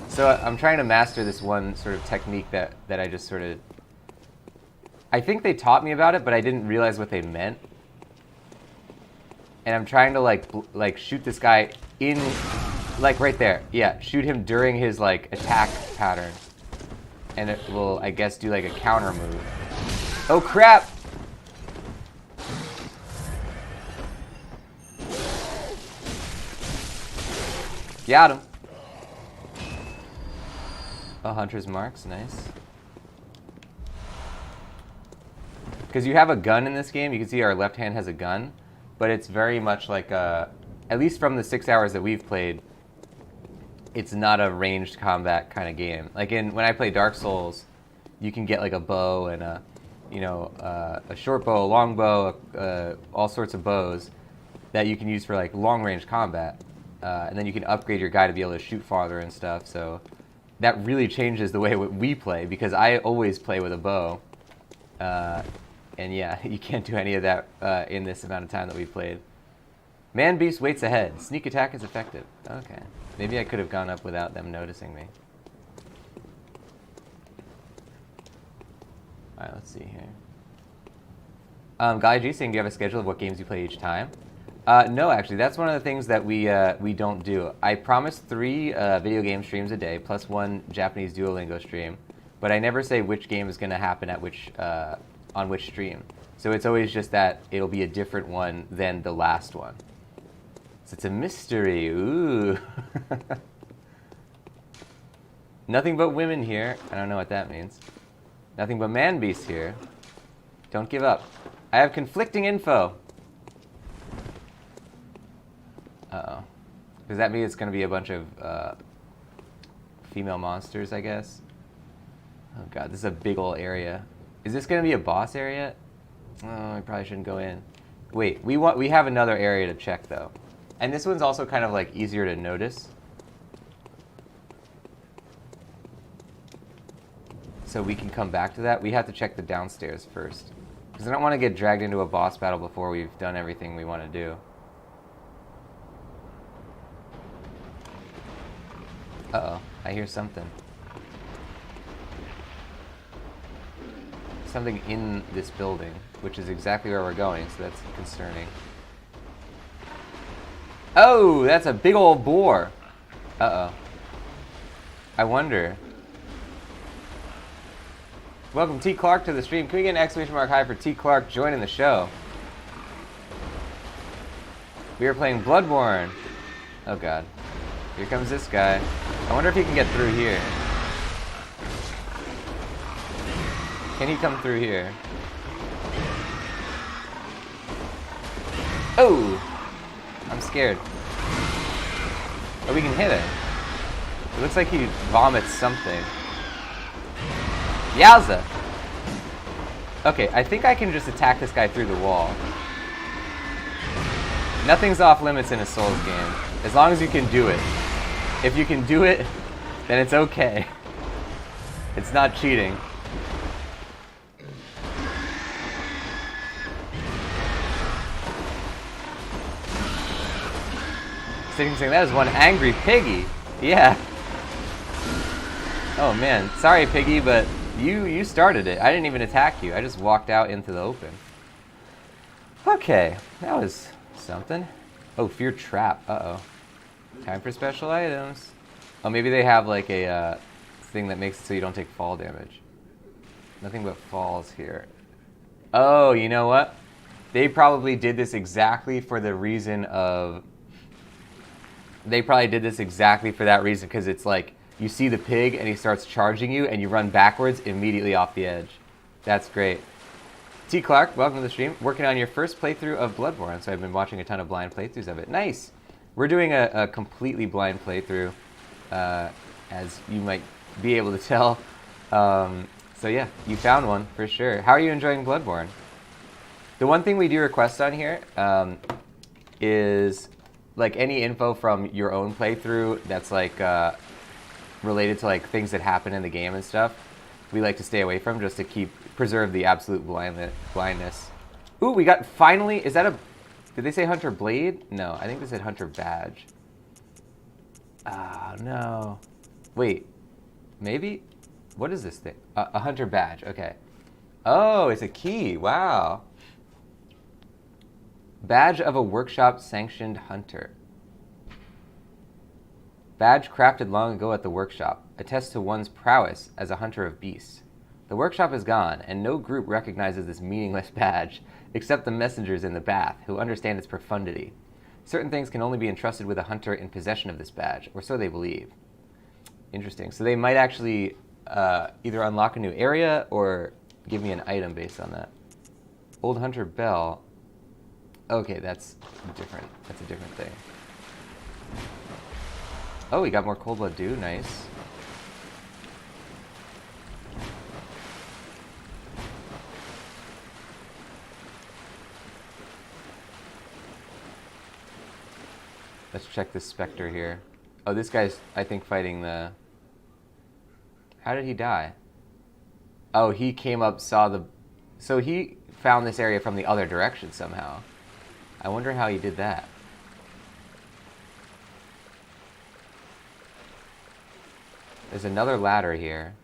So I'm trying to master this one sort of technique that I just sort of... I think they taught me about it, but I didn't realize what they meant. And I'm trying to like shoot this guy in, like right there. Yeah, shoot him during his like attack pattern. And it will, I guess, do like a counter move. Oh crap! Got him. Oh, Hunter's Marks, nice. Because you have a gun in this game, you can see our left hand has a gun, but it's very much like at least from the 6 hours that we've played, it's not a ranged combat kind of game. Like when I play Dark Souls, you can get like a bow and a short bow, a long bow, all sorts of bows, that you can use for like long-range combat, and then you can upgrade your guy to be able to shoot farther and stuff. So that really changes the way we play, because I always play with a bow, and yeah, you can't do any of that in this amount of time that we played. Man Beast waits ahead. Sneak attack is effective. Okay, maybe I could have gone up without them noticing me. All right, let's see here. Guy G saying, do you have a schedule of what games you play each time? No, actually, that's one of the things that we don't do. I promise 3 video game streams a day, plus 1 Japanese Duolingo stream, but I never say which game is going to happen at which on which stream. So it's always just that it'll be a different one than the last one. So it's a mystery. Ooh. Nothing but women here. I don't know what that means. Nothing but man beasts here. Don't give up. I have conflicting info. Uh-oh. Does that mean it's going to be a bunch of female monsters, I guess? Oh god, this is a big ol' area. Is this going to be a boss area? Oh, I probably shouldn't go in. Wait, we have another area to check, though. And this one's also kind of like easier to notice. So we can come back to that. We have to check the downstairs first, because I don't want to get dragged into a boss battle before we've done everything we want to do. Uh-oh, I hear something. Something in this building, which is exactly where we're going, so that's concerning. Oh, that's a big old boar. Uh-oh. I wonder. Welcome T. Clark to the stream. Can we get an exclamation mark high for T. Clark joining the show? We are playing Bloodborne. Oh god. Here comes this guy. I wonder if he can get through here. Can he come through here? Oh! I'm scared. Oh, we can hit it. It looks like he vomits something. Yowza! Okay, I think I can just attack this guy through the wall. Nothing's off limits in a Souls game, as long as you can do it. If you can do it, then it's okay. It's not cheating. Saying that is one angry piggy. Yeah. Oh man, sorry piggy, but you started it. I didn't even attack you. I just walked out into the open. Okay, that was something. Oh, fear trap. Uh-oh. Time for special items. Oh, maybe they have like a thing that makes it so you don't take fall damage. Nothing but falls here. Oh, you know what? They probably did this exactly for the reason of... They probably did this exactly for that reason, because it's like, you see the pig and he starts charging you and you run backwards immediately off the edge. That's great. T. Clark, welcome to the stream. Working on your first playthrough of Bloodborne, so I've been watching a ton of blind playthroughs of it. Nice! We're doing a completely blind playthrough, as you might be able to tell. So yeah, you found one for sure. How are you enjoying Bloodborne? The one thing we do request on here is like any info from your own playthrough that's like related to like things that happen in the game and stuff. We like to stay away from, just to preserve the absolute blindness. Ooh, we got finally. Is that a? Did they say Hunter Blade? No, I think they said Hunter Badge. Oh no. Wait, maybe. What is this thing? A Hunter Badge. Okay. Oh, it's a key. Wow. Badge of a workshop sanctioned hunter. Badge crafted long ago at the workshop attests to one's prowess as a hunter of beasts. The workshop is gone, and no group recognizes this meaningless badge except the messengers in the bath, who understand its profundity. Certain things can only be entrusted with a hunter in possession of this badge, or so they believe. Interesting. So they might actually either unlock a new area or give me an item based on that. Old Hunter Bell. Okay, that's different. That's a different thing. Oh, we got more Cold Blood Dew. Nice. Let's check this Spectre here. Oh, this guy's, I think, fighting the... How did he die? Oh, he came up, saw the... So he found this area from the other direction somehow. I wonder how he did that. There's another ladder here.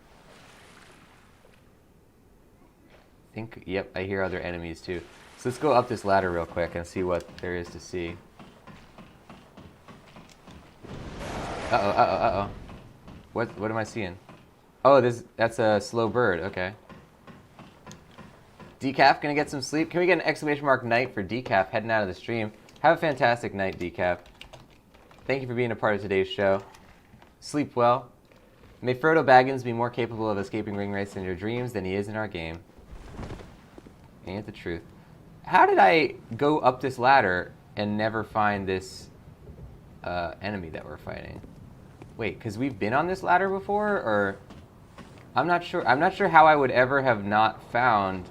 I think, yep, I hear other enemies too. So let's go up this ladder real quick and see what there is to see. Uh-oh, uh-oh, uh-oh. What am I seeing? Oh, that's a slow bird, okay. Decaf, gonna get some sleep? Can we get an exclamation mark night for Decaf heading out of the stream? Have a fantastic night, Decaf. Thank you for being a part of today's show. Sleep well. May Frodo Baggins be more capable of escaping ring wraiths in your dreams than he is in our game. Ain't it the truth? How did I go up this ladder and never find this enemy that we're fighting? Wait, because we've been on this ladder before, or... I'm not sure. I'm not sure how I would ever have not found...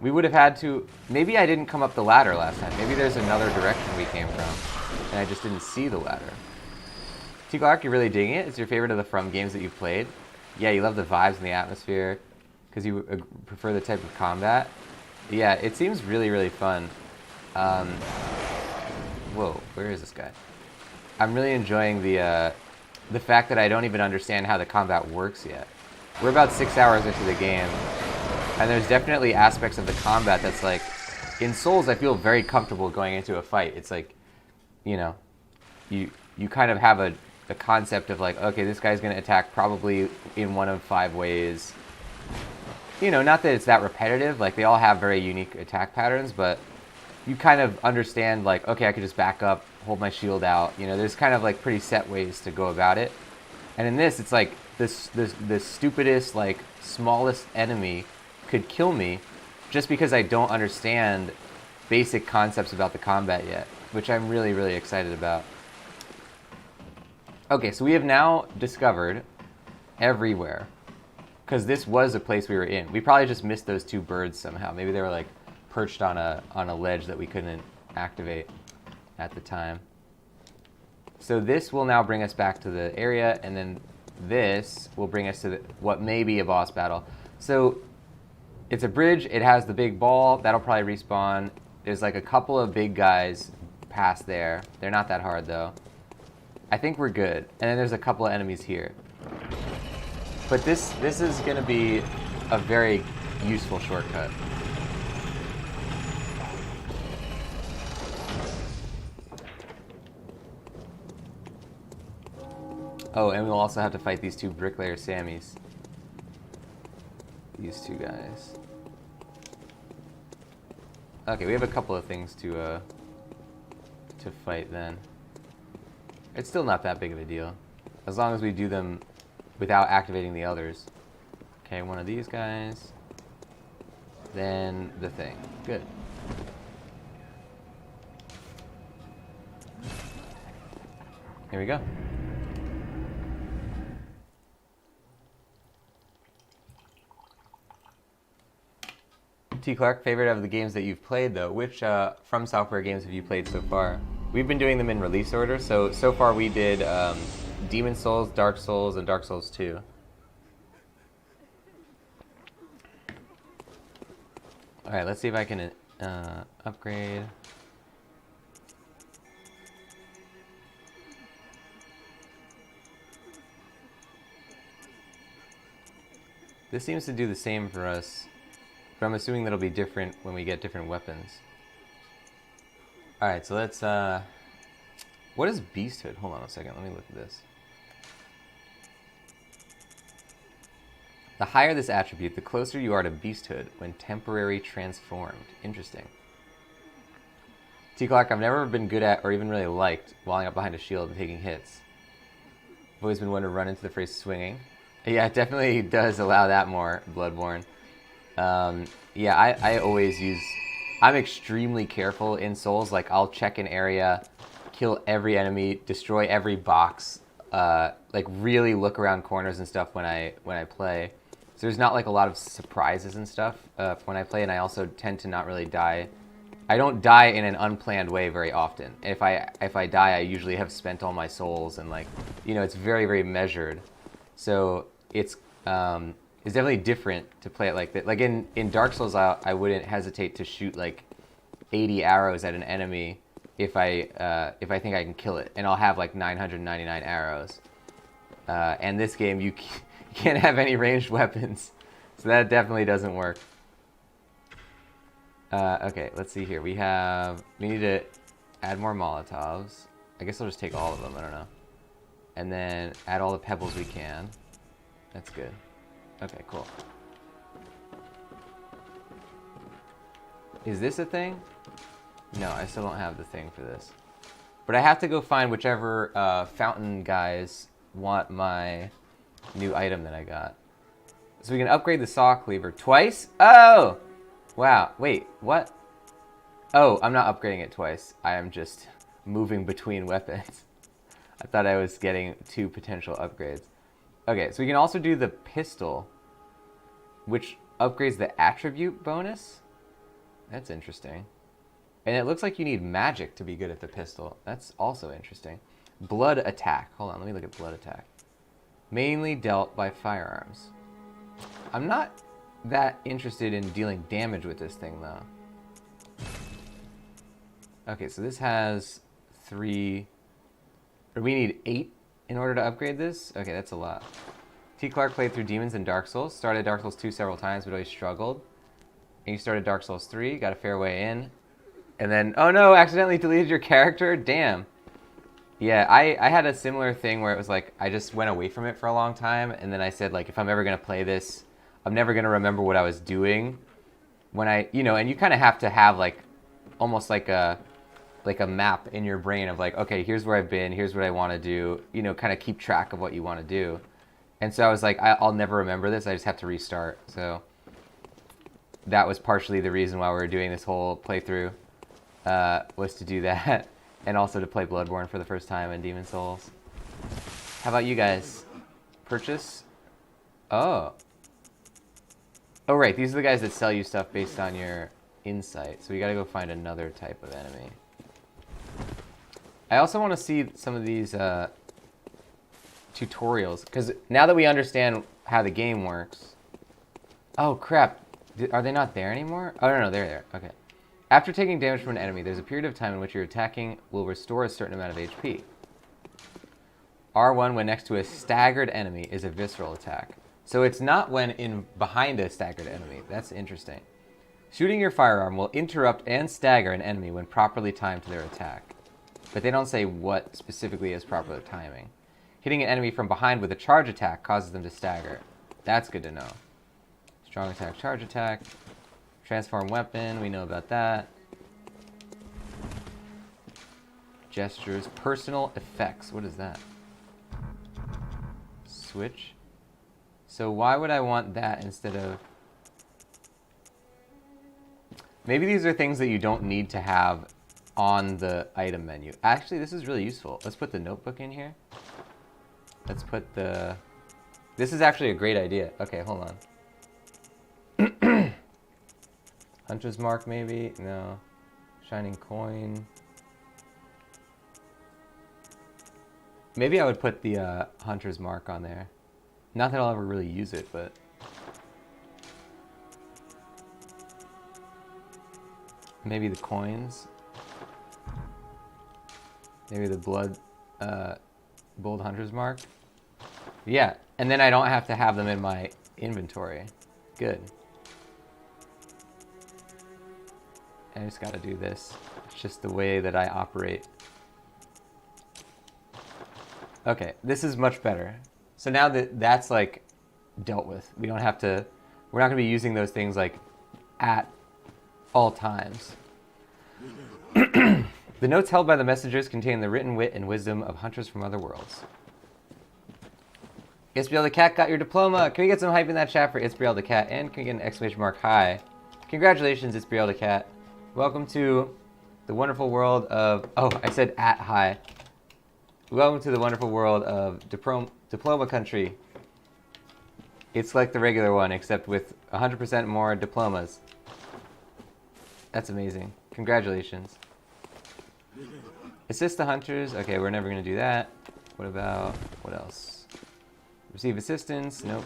We would have had to... Maybe I didn't come up the ladder last time. Maybe there's another direction we came from, and I just didn't see the ladder. T. Clark, you're really digging it? It's your favorite of the From games that you've played? Yeah, you love the vibes and the atmosphere, because you prefer the type of combat. Yeah, it seems really, really fun. Whoa, where is this guy? I'm really enjoying the fact that I don't even understand how the combat works yet. We're about 6 hours into the game, and there's definitely aspects of the combat that's like... In Souls, I feel very comfortable going into a fight. It's like, you know, you kind of have a concept of like, okay, this guy's going to attack probably in one of 5 ways. You know, not that it's that repetitive, like they all have very unique attack patterns, but you kind of understand like, okay, I could just back up, hold my shield out. You know, there's kind of like pretty set ways to go about it. And in this, it's like the stupidest, like smallest enemy could kill me just because I don't understand basic concepts about the combat yet, which I'm really, really excited about. Okay, so we have now discovered everywhere, because this was a place we were in. We probably just missed those 2 birds somehow. Maybe they were like perched on a ledge that we couldn't activate at the time. So this will now bring us back to the area, and then this will bring us to what may be a boss battle. So it's a bridge. It has the big ball. That'll probably respawn. There's like a couple of big guys past there. They're not that hard though. I think we're good. And then there's a couple of enemies here. But this is going to be a very useful shortcut. Oh, and we'll also have to fight these 2 Bricklayer Sammys. These 2 guys. Okay, we have a couple of things to fight then. It's still not that big of a deal, as long as we do them without activating the others. Okay, one of these guys. Then the thing. Good. Here we go. T. Clark, favorite of the games that you've played though, which From Software games have you played so far? We've been doing them in release order, so far we did Demon Souls, Dark Souls, and Dark Souls 2. Alright, let's see if I can upgrade. This seems to do the same for us, but I'm assuming that'll be different when we get different weapons. Alright, so let's, what is Beasthood? Hold on a second, let me look at this. The higher this attribute, the closer you are to Beasthood when temporary transformed. Interesting. T-Clark, I've never been good at or even really liked walling up behind a shield and taking hits. I've always been one to run into the phrase swinging. Yeah, it definitely does allow that more, Bloodborne. Yeah, I always use... I'm extremely careful in Souls. Like, I'll check an area, kill every enemy, destroy every box, like really look around corners and stuff when I play. So there's not like a lot of surprises and stuff when I play, and I also tend to not really die I don't die in an unplanned way very often. If I die, I usually have spent all my souls, and like, you know, it's very, very measured. So it's definitely different to play it like that. Like in Dark Souls, I wouldn't hesitate to shoot like 80 arrows at an enemy if I think I can kill it, and I'll have like 999 arrows. And this game, you can't have any ranged weapons, so that definitely doesn't work. Okay, let's see here. We need to add more Molotovs. I guess I'll just take all of them, I don't know. And then add all the pebbles we can. That's good. Okay, cool. Is this a thing? No, I still don't have the thing for this. But I have to go find whichever fountain guys want my new item that I got. So we can upgrade the saw cleaver twice? Oh! Wow, wait, what? Oh, I'm not upgrading it twice. I am just moving between weapons. I thought I was getting 2 potential upgrades. Okay, so we can also do the pistol, which upgrades the attribute bonus. That's interesting. And it looks like you need magic to be good at the pistol. That's also interesting. Blood attack. Hold on, let me look at blood attack. Mainly dealt by firearms. I'm not that interested in dealing damage with this thing, though. Okay, so this has 3... Or we need 8 in order to upgrade this? Okay, that's a lot. T. Clark played through Demons and Dark Souls. Started Dark Souls 2 several times, but always struggled. And you started Dark Souls 3, got a fair way in. And then, oh no, accidentally deleted your character? Damn. Yeah, I had a similar thing where it was like, I just went away from it for a long time, and then I said, like, if I'm ever going to play this, I'm never going to remember what I was doing. When you know, and you kind of have to have, like, almost like a map in your brain of like, okay, here's where I've been, here's what I want to do, you know, kind of keep track of what you want to do. And so I was like, I'll never remember this, I just have to restart. So that was partially the reason why we were doing this whole playthrough, was to do that, and also to play Bloodborne for the first time in Demon Souls. How about you guys? Purchase? Oh. Oh right, these are the guys that sell you stuff based on your insight, so we gotta go find another type of enemy. I also want to see some of these tutorials, because now that we understand how the game works... Oh crap, are they not there anymore? Oh no, they're there, okay. After taking damage from an enemy, there's a period of time in which your attacking will restore a certain amount of HP. R1 when next to a staggered enemy is a visceral attack. So it's not when in behind a staggered enemy. That's interesting. Shooting your firearm will interrupt and stagger an enemy when properly timed to their attack. But they don't say what specifically is proper timing. Hitting an enemy from behind with a charge attack causes them to stagger. That's good to know. Strong attack, charge attack. Transform weapon, we know about that. Gestures, personal effects, what is that? Switch. So why would I want that instead of... Maybe these are things that you don't need to have on the item menu. Actually, this is really useful. Let's put the notebook in here. Let's put the... This is actually a great idea. Okay, hold on. Hunter's Mark, maybe? No. Shining Coin. Maybe I would put the Hunter's Mark on there. Not that I'll ever really use it, but... Maybe the coins. Maybe the Bold Hunter's Mark. Yeah, and then I don't have to have them in my inventory. Good. I just gotta do this. It's just the way that I operate. Okay, this is much better. So now that that's like dealt with, we don't have to, we're not gonna be using those things like at all times. The notes held by the messengers contain the written wit and wisdom of hunters from other worlds. Isbriel the Cat got your diploma. Can we get some hype in that chat for Isbriel the Cat? And can we get an exclamation mark hi? Congratulations, Isbriel the Cat. Welcome to the wonderful world of... Oh, I said at hi. Welcome to the wonderful world of diploma country. It's like the regular one, except with 100% more diplomas. That's amazing. Congratulations. Assist the hunters. Okay, we're never going to do that. What about, what else? Receive assistance. Nope.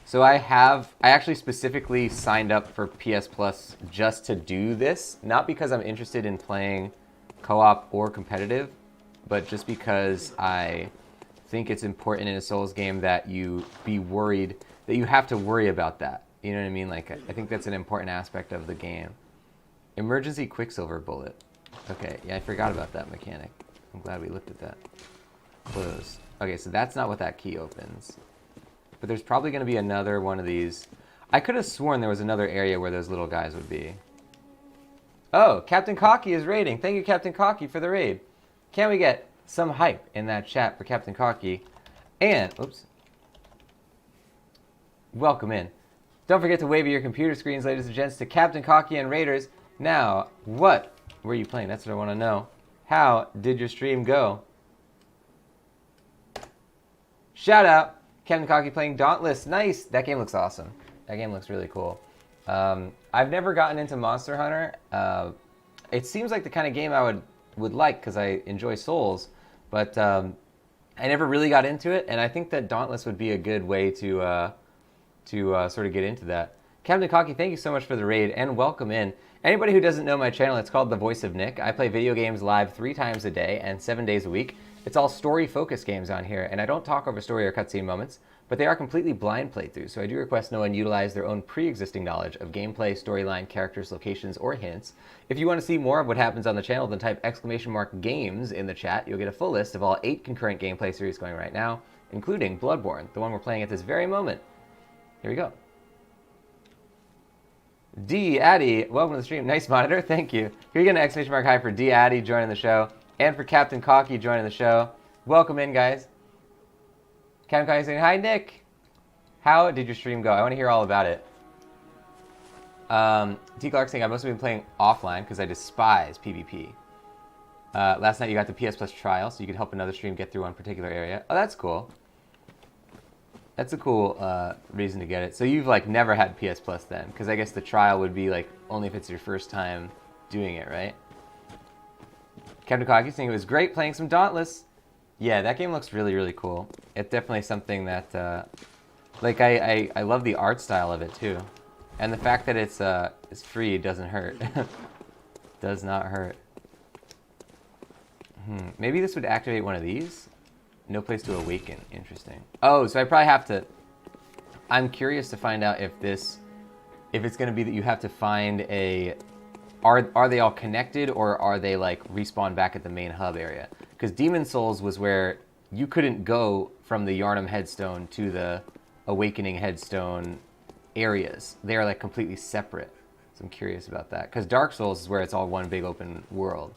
So I actually specifically signed up for PS Plus just to do this. Not because I'm interested in playing co-op or competitive, but just because I think it's important in a Souls game that you be worried, that you have to worry about that. You know what I mean? Like, I think that's an important aspect of the game. Emergency Quicksilver Bullet. Okay, yeah, I forgot about that mechanic. I'm glad we looked at that. Close. Okay, so that's not what that key opens. But there's probably going to be another one of these. I could have sworn there was another area where those little guys would be. Oh, Captain Cocky is raiding. Thank you, Captain Cocky, for the raid. Can we get some hype in that chat for Captain Cocky? And, oops. Welcome in. Don't forget to wave at your computer screens, ladies and gents, to Captain Cocky and Raiders. Now, what were you playing? That's what I want to know. How did your stream go? Shout out, Captain Cocky playing Dauntless. Nice. That game looks awesome. That game looks really cool. I've never gotten into Monster Hunter. It seems like the kind of game I would like because I enjoy Souls, but I never really got into it, and I think that Dauntless would be a good way to sort of get into that. Captain Cocky, thank you so much for the raid, and welcome in. Anybody who doesn't know my channel, it's called The Voice of Nick. I play video games live 3 times a day and 7 days a week. It's all story-focused games on here, and I don't talk over story or cutscene moments, but they are completely blind playthroughs, so I do request no one utilize their own pre-existing knowledge of gameplay, storyline, characters, locations, or hints. If you want to see more of what happens on the channel, then type !games in the chat. You'll get a full list of all 8 concurrent gameplay series going right now, including Bloodborne, the one we're playing at this very moment. Here we go. D. Addy, welcome to the stream. Nice monitor, thank you. Here you get an ! High for D. Addy joining the show, and for Captain Cocky joining the show. Welcome in, guys. Captain Cocky saying, hi, Nick. How did your stream go? I want to hear all about it. T. Clark saying, I must have been playing offline because I despise PvP. Last night you got the PS Plus trial, so you could help another stream get through one particular area. Oh, that's cool. That's a cool reason to get it. So you've like never had PS Plus then, because I guess the trial would be like only if it's your first time doing it, right? Captain Cocky saying it was great playing some Dauntless. Yeah, that game looks really, really cool. It's definitely something that, like I love the art style of it too, and the fact that it's free doesn't hurt. Does not hurt. Maybe this would activate one of these. No place to awaken. Interesting. Oh, so I probably have to... I'm curious to find out if it's going to be that you have to find a... Are they all connected, or are they like respawn back at the main hub area? Because Demon Souls was where you couldn't go from the Yharnam Headstone to the Awakening Headstone areas. They are like completely separate. So I'm curious about that. Because Dark Souls is where it's all one big open world.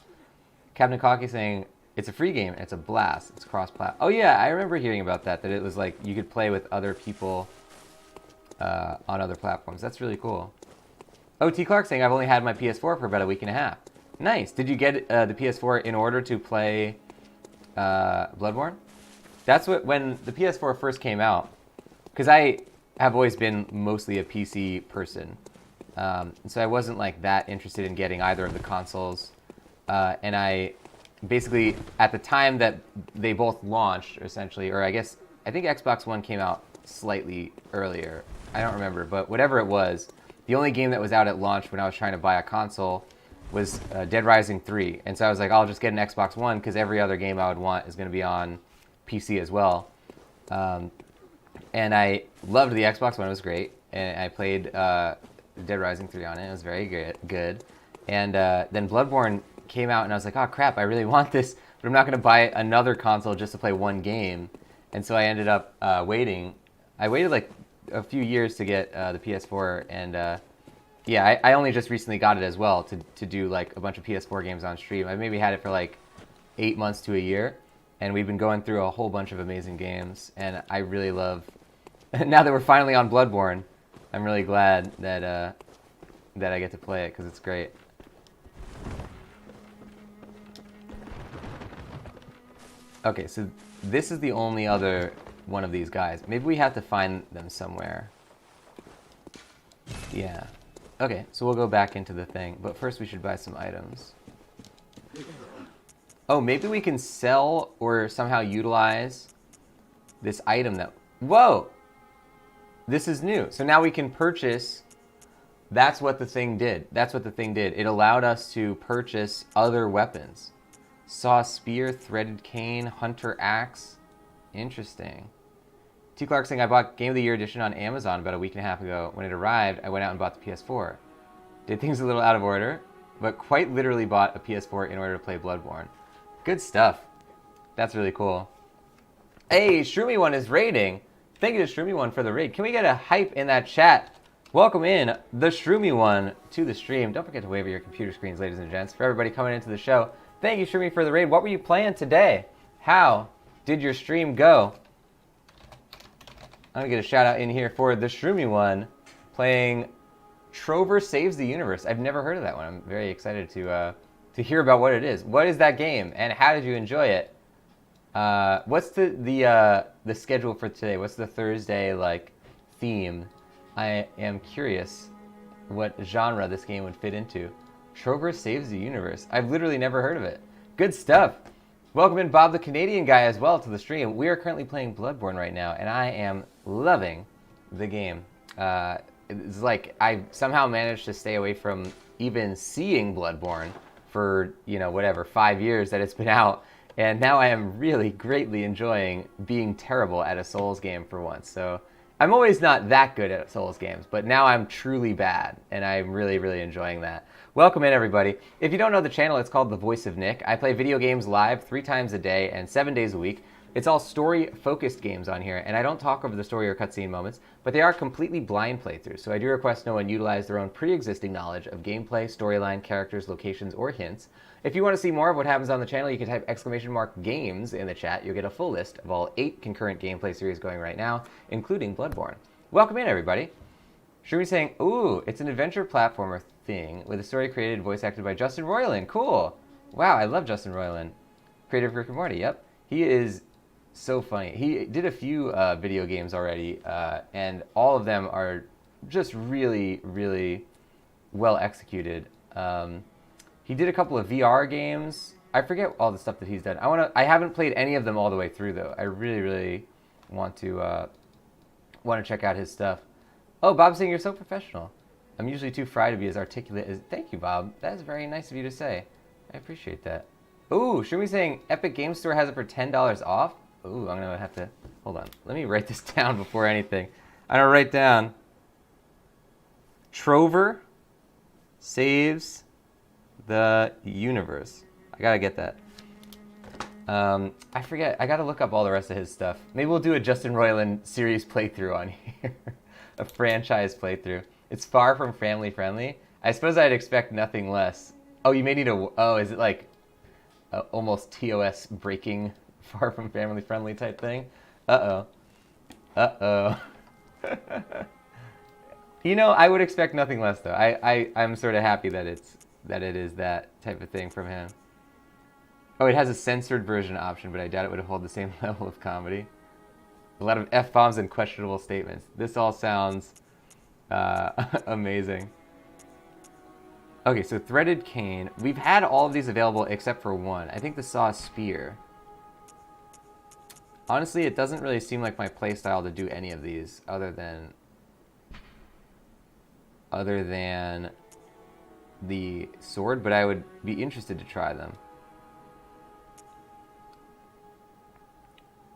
Captain Cocky saying... It's a free game, and it's a blast. It's cross-plat. Oh yeah, I remember hearing about that, that it was like you could play with other people on other platforms. That's really cool. Oh, T. Clark saying, I've only had my PS4 for about a week and a half. Nice. Did you get the PS4 in order to play Bloodborne? That's what, when the PS4 first came out, because I have always been mostly a PC person, so I wasn't like that interested in getting either of the consoles, and I... Basically, at the time that they both launched, essentially, or I think Xbox One came out slightly earlier. I don't remember, but whatever it was, the only game that was out at launch when I was trying to buy a console was Dead Rising 3. And so I was like, I'll just get an Xbox One because every other game I would want is going to be on PC as well. And I loved the Xbox One. It was great. And I played Dead Rising 3 on it. It was very good. And then Bloodborne came out, and I was like, oh crap, I really want this, but I'm not going to buy another console just to play one game. And so I ended up waiting. I waited like a few years to get the PS4, and yeah, I only just recently got it as well to do like a bunch of PS4 games on stream. I maybe had it for like 8 months to a year, and we've been going through a whole bunch of amazing games, and I really love, now that we're finally on Bloodborne, I'm really glad that I get to play it, because it's great. Okay, so this is the only other one of these guys. Maybe we have to find them somewhere. Yeah. Okay, so we'll go back into the thing, but first we should buy some items. Oh, maybe we can sell or somehow utilize this item that... Whoa! This is new. So now we can purchase... That's what the thing did. That's what the thing did. It allowed us to purchase other weapons. Saw spear, threaded cane, hunter axe. Interesting. T. Clark saying, I bought Game of the Year edition on Amazon about a week and a half ago. When it arrived, I went out and bought the PS4. Did things a little out of order, but quite literally bought a PS4 in order to play Bloodborne. Good stuff. That's really cool. Hey, Shroomy1 is raiding. Thank you to Shroomy1 for the raid. Can we get a hype in that chat? Welcome in the Shroomy1 to the stream. Don't forget to wave at your computer screens, ladies and gents. For everybody coming into the show, thank you, Shroomy, for the raid. What were you playing today? How did your stream go? I'm going to get a shout out in here for the Shroomy1 playing Trover Saves the Universe. I've never heard of that one. I'm very excited to hear about what it is. What is that game, and how did you enjoy it? What's the schedule for today? What's the Thursday theme? I am curious what genre this game would fit into. Trover Saves the Universe. I've literally never heard of it. Good stuff. Welcome in Bob the Canadian guy as well to the stream. We are currently playing Bloodborne right now, and I am loving the game. It's like I somehow managed to stay away from even seeing Bloodborne for, 5 years that it's been out. And now I am really greatly enjoying being terrible at a Souls game for once. So I'm always not that good at Souls games, but now I'm truly bad, and I'm really, really enjoying that. Welcome in, everybody. If you don't know the channel, it's called The Voice of Nick. I play video games live 3 times a day and 7 days a week. It's all story-focused games on here, and I don't talk over the story or cutscene moments, but they are completely blind playthroughs, so I do request no one utilize their own pre-existing knowledge of gameplay, storyline, characters, locations, or hints. If you want to see more of what happens on the channel, you can type !games in the chat. You'll get a full list of all 8 concurrent gameplay series going right now, including Bloodborne. Welcome in, everybody. Shroomy saying, ooh, it's an adventure platformer thing with a story created and voice acted by Justin Roiland. Cool. Wow, I love Justin Roiland. Creator of Rick and Morty, yep. He is so funny. He did a few video games already, and all of them are just really, really well executed. He did a couple of VR games. I forget all the stuff that he's done. I haven't played any of them all the way through, though. I really, really want to check out his stuff. Oh, Bob's saying you're so professional. I'm usually too fried to be as articulate as... Thank you, Bob. That is very nice of you to say. I appreciate that. Ooh, Shumi's saying Epic Games Store has it for $10 off. Ooh, I'm going to have to... Hold on. Let me write this down before anything. I'm going to write down... Trover Saves the Universe. I got to get that. I forget. I got to look up all the rest of his stuff. Maybe we'll do a Justin Roiland series playthrough on here. A franchise playthrough. It's far from family friendly. I suppose I'd expect nothing less. Oh, you may need a... Oh, is it like almost TOS breaking far from family friendly type thing? Uh-oh. Uh-oh. I would expect nothing less, though. I'm sort of happy that it is that type of thing from him. Oh, it has a censored version option, but I doubt it would hold the same level of comedy. A lot of F-bombs and questionable statements. This all sounds amazing. Okay, so threaded cane. We've had all of these available except for one. I think the saw spear. Honestly, it doesn't really seem like my playstyle to do any of these other than the sword, but I would be interested to try them.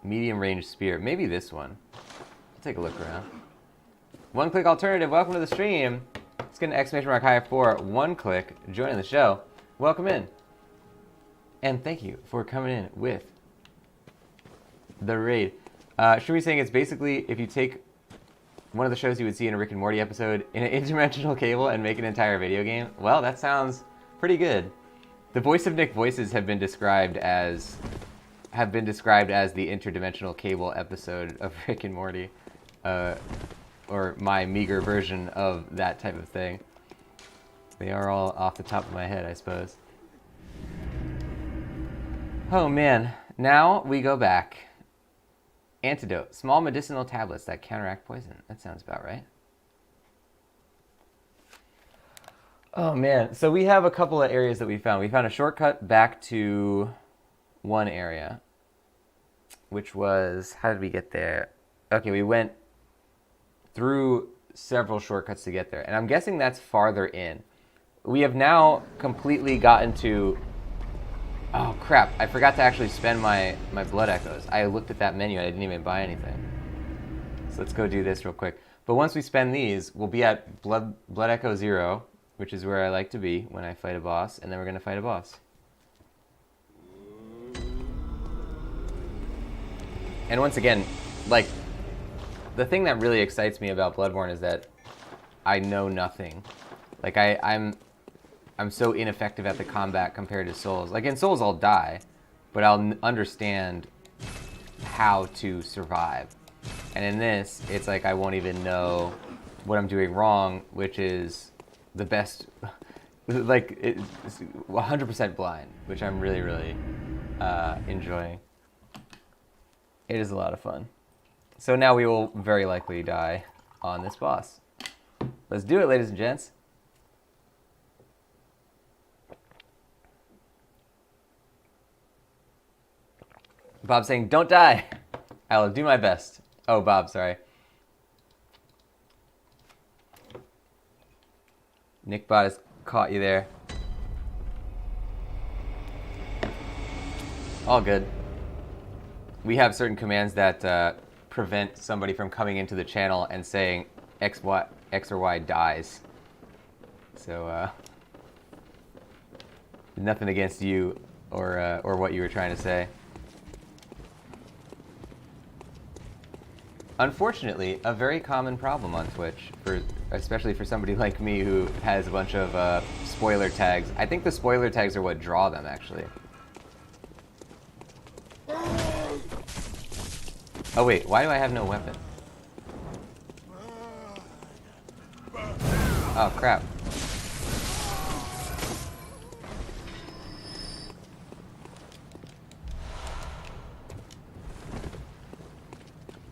Medium range spear. Maybe this one. I'll take a look around. One click alternative. Welcome to the stream. Let's get an exclamation mark high for one click. Joining the show. Welcome in. And thank you for coming in with the raid. Shumi saying it's basically if you take one of the shows you would see in a Rick and Morty episode in an interdimensional cable and make an entire video game. Well, that sounds pretty good. The Voice of Nick voices have been described as the interdimensional cable episode of Rick and Morty, or my meager version of that type of thing. They are all off the top of my head, I suppose. Oh man, now we go back. Antidote. Small medicinal tablets that counteract poison. That sounds about right. Oh man, so we have a couple of areas that we found. We found a shortcut back to one area, which was, how did we get there? Okay, we went through several shortcuts to get there, and I'm guessing that's farther in. We have now completely gotten to, oh crap, I forgot to actually spend my blood echoes. I looked at that menu, I didn't even buy anything. So let's go do this real quick. But once we spend these, we'll be at blood echo 0, which is where I like to be when I fight a boss, and then we're going to fight a boss. And once again, like, the thing that really excites me about Bloodborne is that I know nothing. Like, I'm so ineffective at the combat compared to Souls. Like, in Souls I'll die, but I'll understand how to survive. And in this, it's like I won't even know what I'm doing wrong, which is the best, like, it's 100% blind, which I'm really, really enjoying. It is a lot of fun. So now we will very likely die on this boss. Let's do it, ladies and gents. Bob saying, don't die. I will do my best. Oh, Bob, sorry. Nickbot has caught you there. All good. We have certain commands that prevent somebody from coming into the channel and saying X or Y dies. So nothing against you or what you were trying to say. Unfortunately, a very common problem on Twitch, especially for somebody like me who has a bunch of spoiler tags. I think the spoiler tags are what draw them, actually. Oh wait, why do I have no weapon? Oh crap.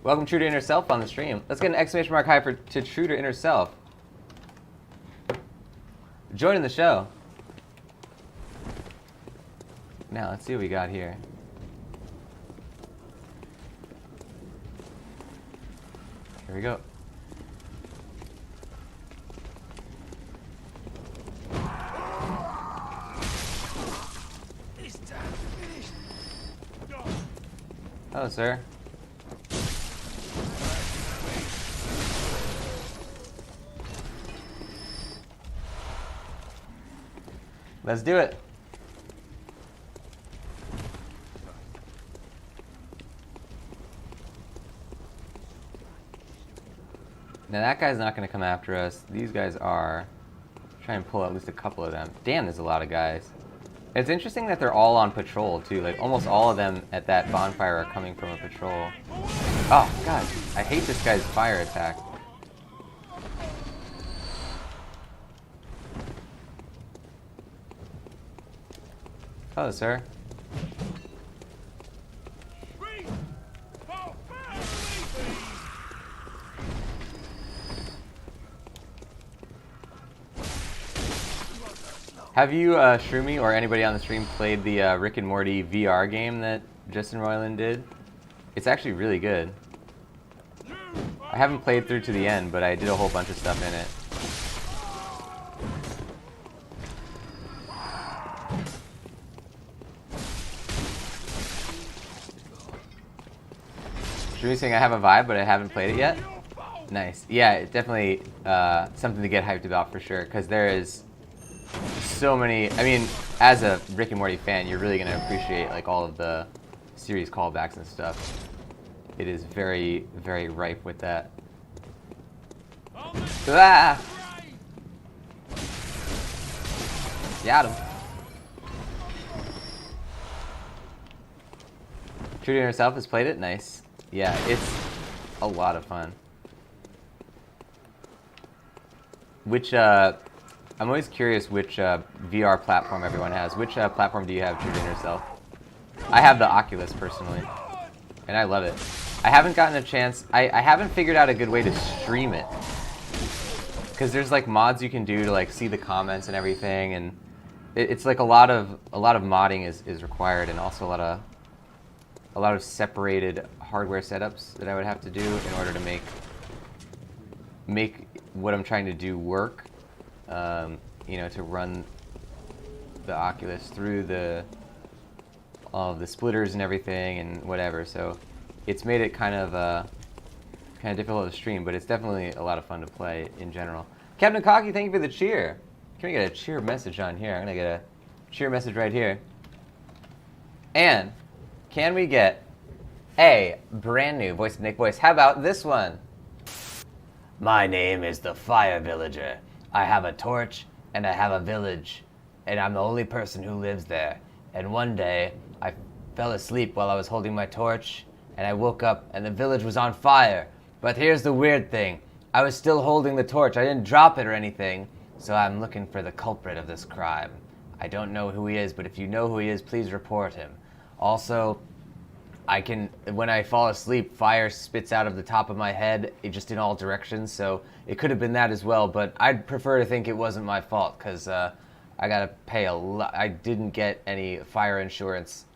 Welcome True to Inner Self on the stream. Let's get an exclamation mark high to True to Inner Self. Joining the show. Now, let's see what we got here. Here we go. Hello, sir. Let's do it. Now that guy's not going to come after us. These guys are. Try and pull at least a couple of them. Damn, there's a lot of guys. It's interesting that they're all on patrol too. Like almost all of them at that bonfire are coming from a patrol. Oh god, I hate this guy's fire attack. Hello, sir. Have you, Shroomy, or anybody on the stream played the Rick and Morty VR game that Justin Roiland did? It's actually really good. I haven't played through to the end, but I did a whole bunch of stuff in it. Shroomy saying I have a vibe, but I haven't played it yet? Nice. Yeah, it's definitely something to get hyped about for sure, because there is so many. I mean, as a Rick and Morty fan, you're really going to appreciate like all of the series callbacks and stuff. It is very, very ripe with that. Ah! Got him. True to Herself has played it? Nice. Yeah, it's a lot of fun. Which, I'm always curious which VR platform everyone has. Which platform do you have, True to Yourself? I have the Oculus, personally. And I love it. I haven't gotten a chance, I haven't figured out a good way to stream it. because there's like mods you can do to like see the comments and everything, and it's like a lot of modding is required, and also a lot of separated hardware setups that I would have to do in order to make what I'm trying to do work. You know, to run the Oculus through all of the splitters and everything and whatever. So it's made it kind of difficult to stream, but it's definitely a lot of fun to play in general. Captain Cocky, thank you for the cheer. Can we get a cheer message on here? I'm gonna get a cheer message right here. And can we get a brand new Voice of Nick voice? How about this one? My name is the Fire Villager. I have a torch and I have a village, and I'm the only person who lives there. And one day I fell asleep while I was holding my torch, and I woke up and the village was on fire. But here's the weird thing. I was still holding the torch. I didn't drop it or anything, so I'm looking for the culprit of this crime. I don't know who he is, but if you know who he is, please report him. Also, when I fall asleep, fire spits out of the top of my head, just in all directions, so it could have been that as well, but I'd prefer to think it wasn't my fault, because I gotta pay a lot. I didn't get any fire insurance,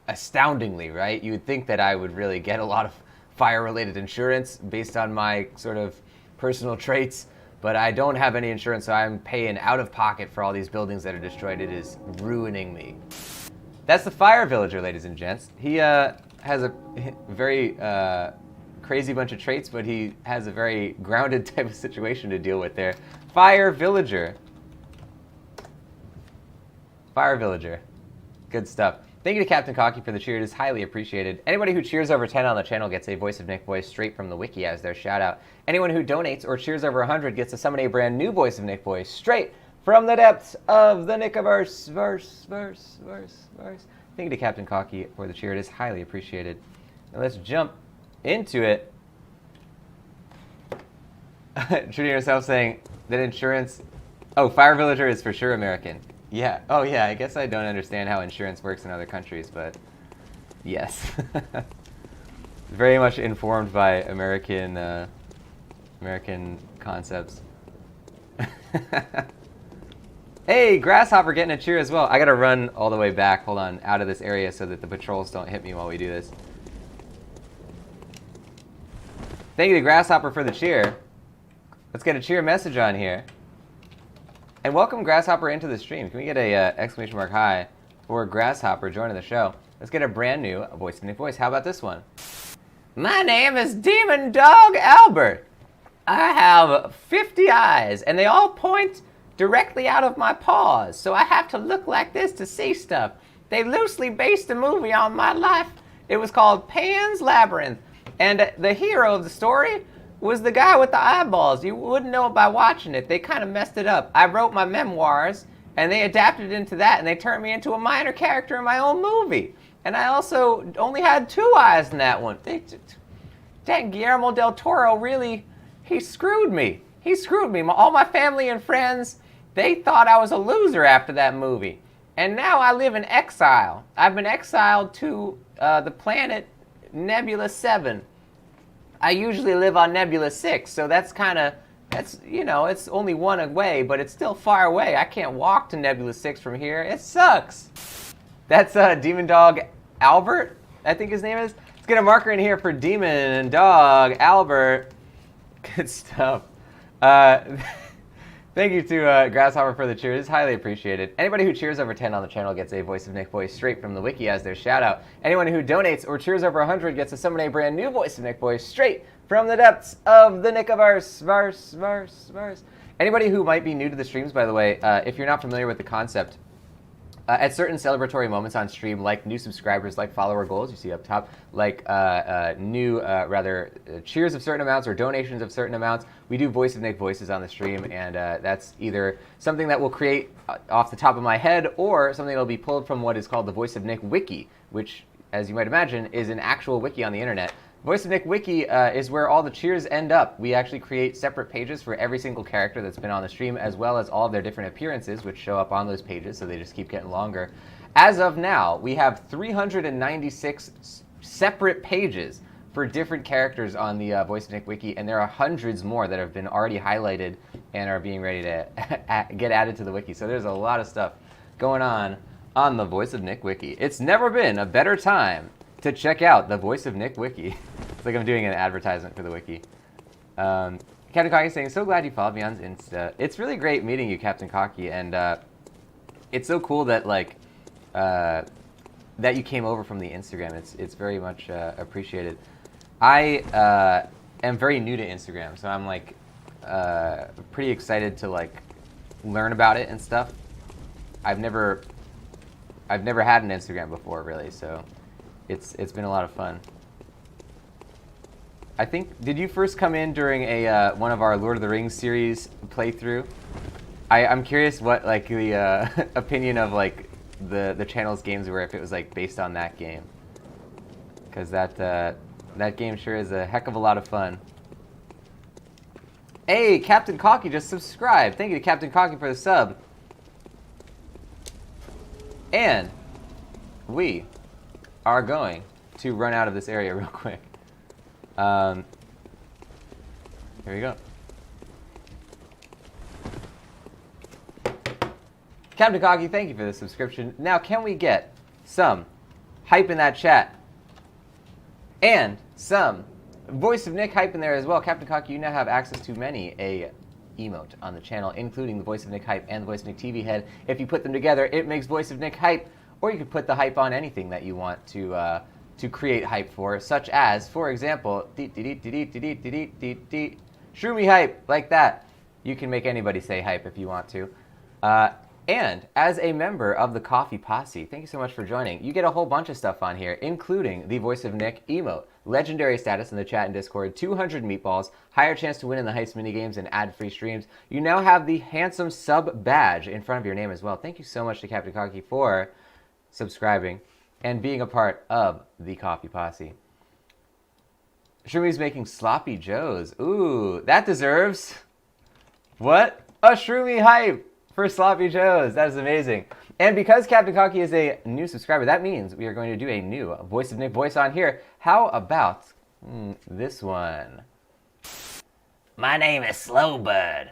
astoundingly, right? You would think that I would really get a lot of fire-related insurance based on my sort of personal traits, but I don't have any insurance, so I'm paying out of pocket for all these buildings that are destroyed. It is ruining me. That's the Fire Villager, ladies and gents. He has a very crazy bunch of traits, but he has a very grounded type of situation to deal with there. Fire Villager. Fire Villager. Good stuff. Thank you to Captain Cocky for the cheer. It is highly appreciated. Anybody who cheers over 10 on the channel gets a Voice of Nick voice straight from the wiki as their shout out. Anyone who donates or cheers over 100 gets to summon a brand new Voice of Nick voice straight from the depths of the Nickiverse. Verse. Thank you to Captain Cocky for the cheer. It is highly appreciated. Now let's jump into it. Treating yourself saying that insurance... Oh, Fire Villager is for sure American. Yeah. Oh, yeah. I guess I don't understand how insurance works in other countries, but yes. Very much informed by American concepts. Hey, Grasshopper getting a cheer as well. I gotta run all the way back, hold on, out of this area so that the patrols don't hit me while we do this. Thank you to Grasshopper for the cheer. Let's get a cheer message on here. And welcome Grasshopper into the stream. Can we get a exclamation mark high for Grasshopper joining the show? Let's get a brand new Voice of Nick voice. How about this one? My name is Demon Dog Albert. I have 50 eyes, and they all point directly out of my paws, so I have to look like this to see stuff. They loosely based a movie on my life. It was called Pan's Labyrinth, and the hero of the story was the guy with the eyeballs. You wouldn't know it by watching it. They kind of messed it up. I wrote my memoirs, and they adapted it into that, and they turned me into a minor character in my own movie. And I also only had 2 eyes in that one. Dang, Guillermo del Toro really, he screwed me. He screwed me. All my family and friends, they thought I was a loser after that movie. And now I live in exile. I've been exiled to the planet Nebula 7. I usually live on Nebula 6, so that's, you know, it's only one away, but it's still far away. I can't walk to Nebula 6 from here. It sucks. That's Demon Dog Albert, I think his name is. Let's get a marker in here for Demon Dog Albert. Good stuff. Thank you to Grasshopper for the cheer. It's highly appreciated. Anybody who cheers over 10 on the channel gets a Voice of Nick voice straight from the wiki as their shout out. Anyone who donates or cheers over 100 gets to summon a brand new Voice of Nick voice straight from the depths of the Nickiverse. Verse. Anybody who might be new to the streams, by the way, if you're not familiar with the concept, at certain celebratory moments on stream, like new subscribers, like follower goals, you see up top, like cheers of certain amounts or donations of certain amounts, we do Voice of Nick voices on the stream, and that's either something that will create off the top of my head or something that will be pulled from what is called the Voice of Nick wiki, which, as you might imagine, is an actual wiki on the internet. Voice of Nick wiki is where all the cheers end up. We actually create separate pages for every single character that's been on the stream, as well as all of their different appearances, which show up on those pages, so they just keep getting longer. As of now, we have 396 separate pages for different characters on the Voice of Nick wiki, and there are hundreds more that have been already highlighted and are being ready to get added to the wiki. So there's a lot of stuff going on the Voice of Nick wiki. It's never been a better time to check out the Voice of Nick wiki. It's like I'm doing an advertisement for the wiki. Captain Cocky is saying, so glad you followed me on Insta. It's really great meeting you, Captain Cocky, and it's so cool that like that you came over from the Instagram. It's very much appreciated. I am very new to Instagram, so I'm like pretty excited to like learn about it and stuff. I've never had an Instagram before, really, so it's been a lot of fun. I think, did you first come in during a one of our Lord of the Rings series playthrough? I'm curious what like the opinion of like the channel's games were, if it was like based on that game, because that game sure is a heck of a lot of fun. Hey, Captain Cocky just subscribed. Thank you to Captain Cocky for the sub. And we are going to run out of this area real quick. Here we go. Captain Cocky, thank you for the subscription. Now, can we get some hype in that chat? And some Voice of Nick hype in there as well. Captain Cocky, you now have access to many a emote on the channel, including the Voice of Nick hype and the Voice of Nick TV head. If you put them together, it makes Voice of Nick hype, or you could put the hype on anything that you want to create hype for, such as, for example, Shroomy hype, like that. You can make anybody say hype if you want to. And as a member of the Coffee Posse, thank you so much for joining. You get a whole bunch of stuff on here, including the Voice of Nick emote, legendary status in the chat and Discord, 200 meatballs, higher chance to win in the heist minigames, and ad-free streams. You now have the handsome sub badge in front of your name as well. Thank you so much to Captain Cocky for subscribing and being a part of the Coffee Posse. Shroomi's making sloppy joes. Ooh, that deserves... What? A Shroomy hype for sloppy joes. That is amazing. And because Captain Cocky is a new subscriber, that means we are going to do a new Voice of Nick voice on here. How about this one? My name is Slowbird.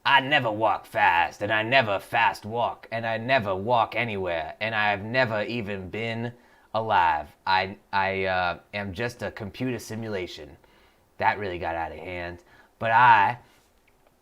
I never walk fast, and I never fast walk, and I never walk anywhere, and I've never even been alive. I am just a computer simulation. That really got out of hand. But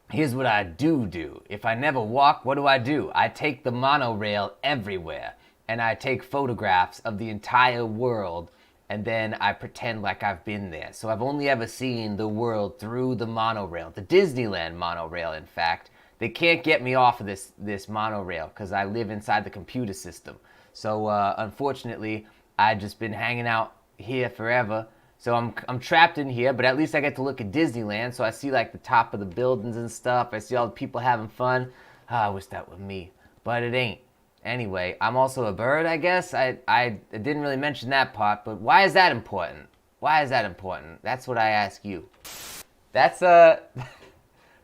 here's what I do. If I never walk, what do? I take the monorail everywhere, and I take photographs of the entire world, and then I pretend like I've been there. So I've only ever seen the world through the monorail, the Disneyland monorail, in fact. They can't get me off of this monorail because I live inside the computer system. So unfortunately, I've just been hanging out here forever. So I'm trapped in here, but at least I get to look at Disneyland. So I see like the top of the buildings and stuff. I see all the people having fun. I wish that were me, but it ain't. Anyway, I'm also a bird, I guess. I didn't really mention that part, but why is that important? Why is that important? That's what I ask you. That's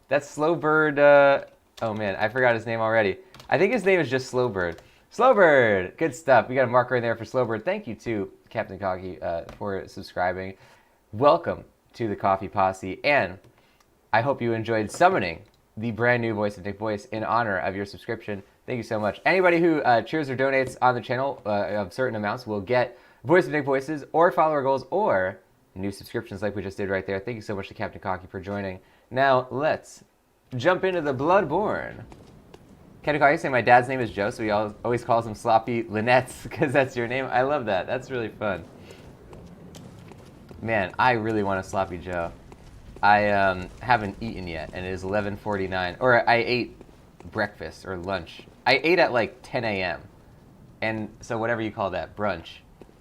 Slowbird. Oh man, I forgot his name already. I think his name is just Slowbird. Slowbird, good stuff. We got a marker in there for Slowbird. Thank you to Captain Cocky for subscribing. Welcome to the Coffee Posse, and I hope you enjoyed summoning the brand new Voice of Nick voice in honor of your subscription. Thank you so much. Anybody who cheers or donates on the channel of certain amounts will get Voice of Nick voices or follower goals or new subscriptions like we just did right there. Thank you so much to Captain Cocky for joining. Now let's jump into the Bloodborne. Captain Cocky saying my dad's name is Joe, so he always calls him Sloppy Linettes because that's your name. I love that. That's really fun. Man, I really want a Sloppy Joe. I haven't eaten yet, and it is 11:49. Or I ate breakfast or lunch. I ate at like 10 a.m. And so whatever you call that, brunch.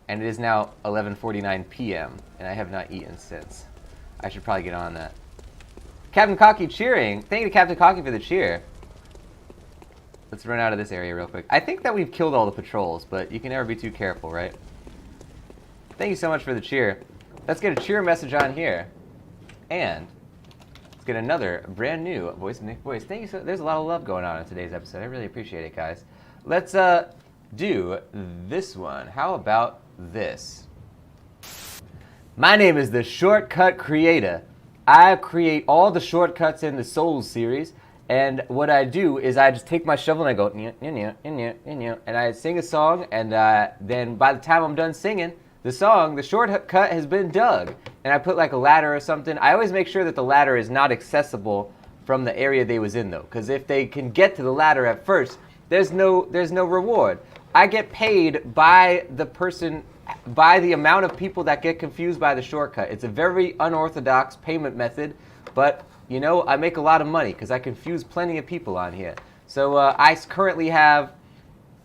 And it is now 11:49 p.m. and I have not eaten since. I should probably get on that. Captain Cocky cheering. Thank you to Captain Cocky for the cheer. Let's run out of this area real quick. I think that we've killed all the patrols, but you can never be too careful, right? Thank you so much for the cheer. Let's get a cheer message on here. And let's get another brand new Voice of Nick voice. Thank you so. There's a lot of love going on in today's episode. I really appreciate it, guys. Let's do this one. How about this? My name is the Shortcut Creator. I create all the shortcuts in the Souls series, and what I do is I just take my shovel and I go, and I sing a song, and then by the time I'm done singing the song, the shortcut has been dug, and I put like a ladder or something. I always make sure that the ladder is not accessible from the area they was in, though, because if they can get to the ladder at first, there's no reward. I get paid by the person, by the amount of people that get confused by the shortcut. It's a very unorthodox payment method, but you know, I make a lot of money because I confuse plenty of people on here. So I currently have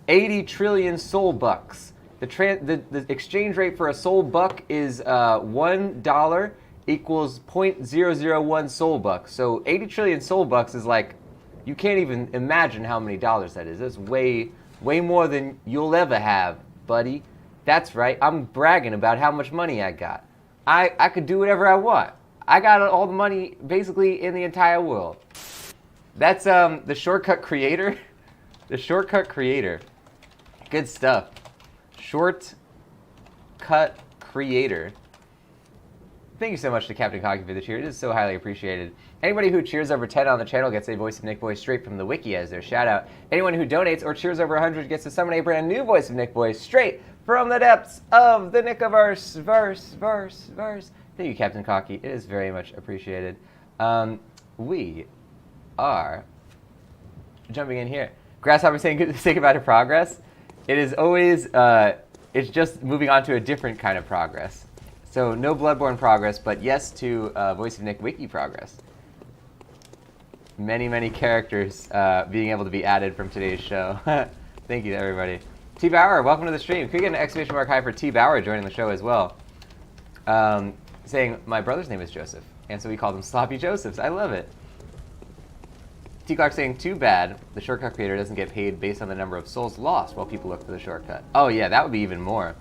80 trillion soul bucks. The exchange rate for a soul buck is $1 equals 0.001 soul bucks. So 80 trillion soul bucks is like, you can't even imagine how many dollars that is. That's way more than you'll ever have, buddy. That's right, I'm bragging about how much money I got. I could do whatever I want. I got all the money basically in the entire world. That's the Shortcut Creator. The Shortcut Creator. Good stuff. Shortcut Creator. Thank you so much to Captain Cocky for the cheer. It is so highly appreciated. Anybody who cheers over 10 on the channel gets a Voice of Nick voice straight from the wiki as their shout out. Anyone who donates or cheers over 100 gets to summon a brand new Voice of Nick voice straight from the depths of the Nickiverse. Verse. Thank you, Captain Cocky. It is very much appreciated. We are jumping in here. Grasshopper saying good to say about of progress. It is always, it's just moving on to a different kind of progress. So no Bloodborne progress, but yes to Voice of Nick wiki progress. Many characters being able to be added from today's show. Thank you to everybody. T Bauer, welcome to the stream. Could we get an exclamation mark high for T Bauer joining the show as well? Saying my brother's name is Joseph, and so we call them Sloppy Josephs. I love it. T Clark saying, too bad the shortcut creator doesn't get paid based on the number of souls lost while people look for the shortcut. Oh yeah, that would be even more.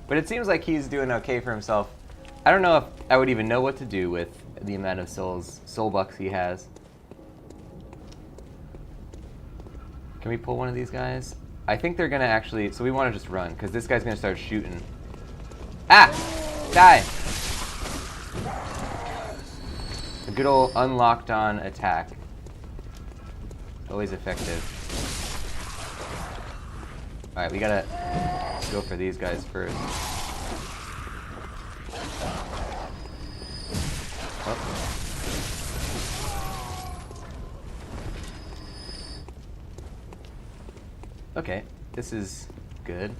But it seems like he's doing okay for himself. I don't know if I would even know what to do with the amount of soul bucks he has. Can we pull one of these guys? I think they're gonna actually, so we wanna just run, because this guy's gonna start shooting. Ah! Die! A good old unlocked on attack. Always effective. Alright, we gotta go for these guys first. Oh. Okay, this is good.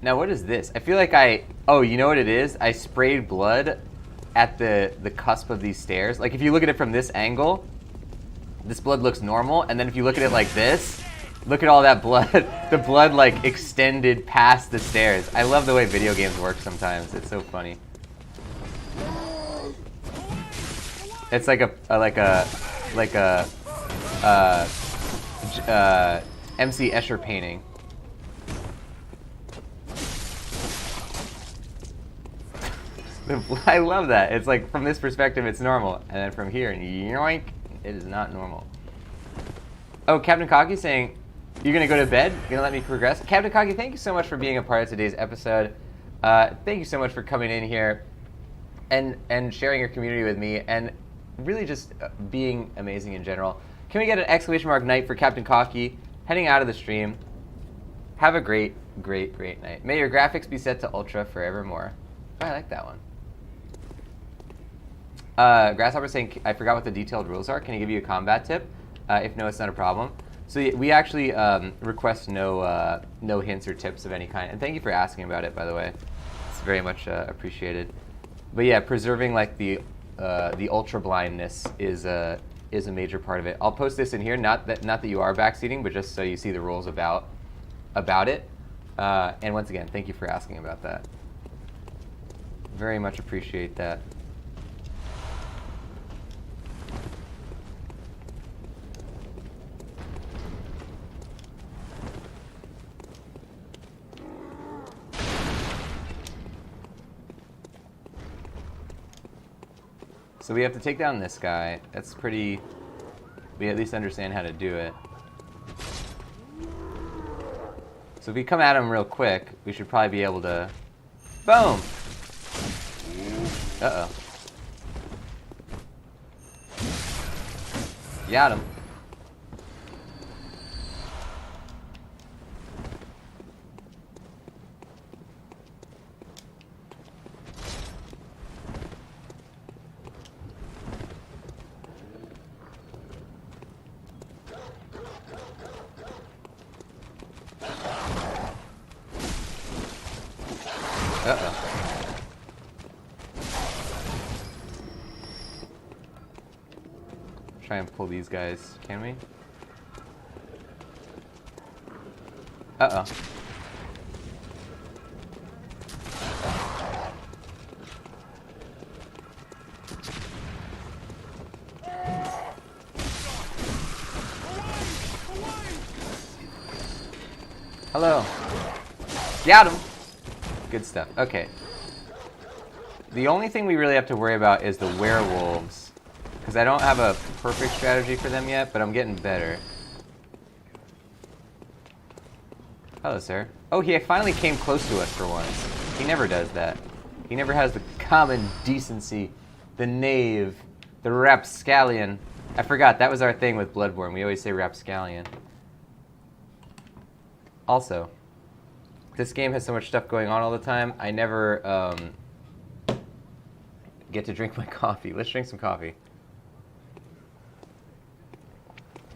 Now what is this? I feel like oh, you know what it is? I sprayed blood at the cusp of these stairs. Like if you look at it from this angle, this blood looks normal, and then if you look at it like this, look at all that blood. The blood like extended past the stairs. I love the way video games work sometimes. It's so funny. It's like a MC Escher painting. I love that. It's like from this perspective it's normal, and then from here, yoink, it is not normal. Oh, Captain Cocky saying, you're gonna go to bed? You're gonna let me progress? Captain Cocky, thank you so much for being a part of today's episode. Thank you so much for coming in here and sharing your community with me, and really just being amazing in general. Can we get an exclamation mark night for Captain Cocky heading out of the stream? Have a great night. May your graphics be set to ultra forevermore. Oh, I like that one. Grasshopper saying, I forgot what the detailed rules are. Can he give you a combat tip? If no, it's not a problem. So we actually request no hints or tips of any kind. And thank you for asking about it, by the way. It's very much appreciated. But yeah, preserving like the ultra blindness is a major part of it. I'll post this in here. Not that you are backseating, but just so you see the rules about it. And once again, thank you for asking about that. Very much appreciate that. So we have to take down this guy. That's pretty... We at least understand how to do it. So if we come at him real quick, we should probably be able to... Boom! Uh-oh. Got him. Uh-oh. Try and pull these guys, can we? Uh-oh. Hello. Got him. Good stuff. Okay. The only thing we really have to worry about is the werewolves, because I don't have a perfect strategy for them yet, but I'm getting better. Hello, sir. Oh, he finally came close to us for once. He never does that. He never has the common decency, the knave, the rapscallion. I forgot, that was our thing with Bloodborne. We always say rapscallion. Also, this game has so much stuff going on all the time, I never get to drink my coffee. Let's drink some coffee.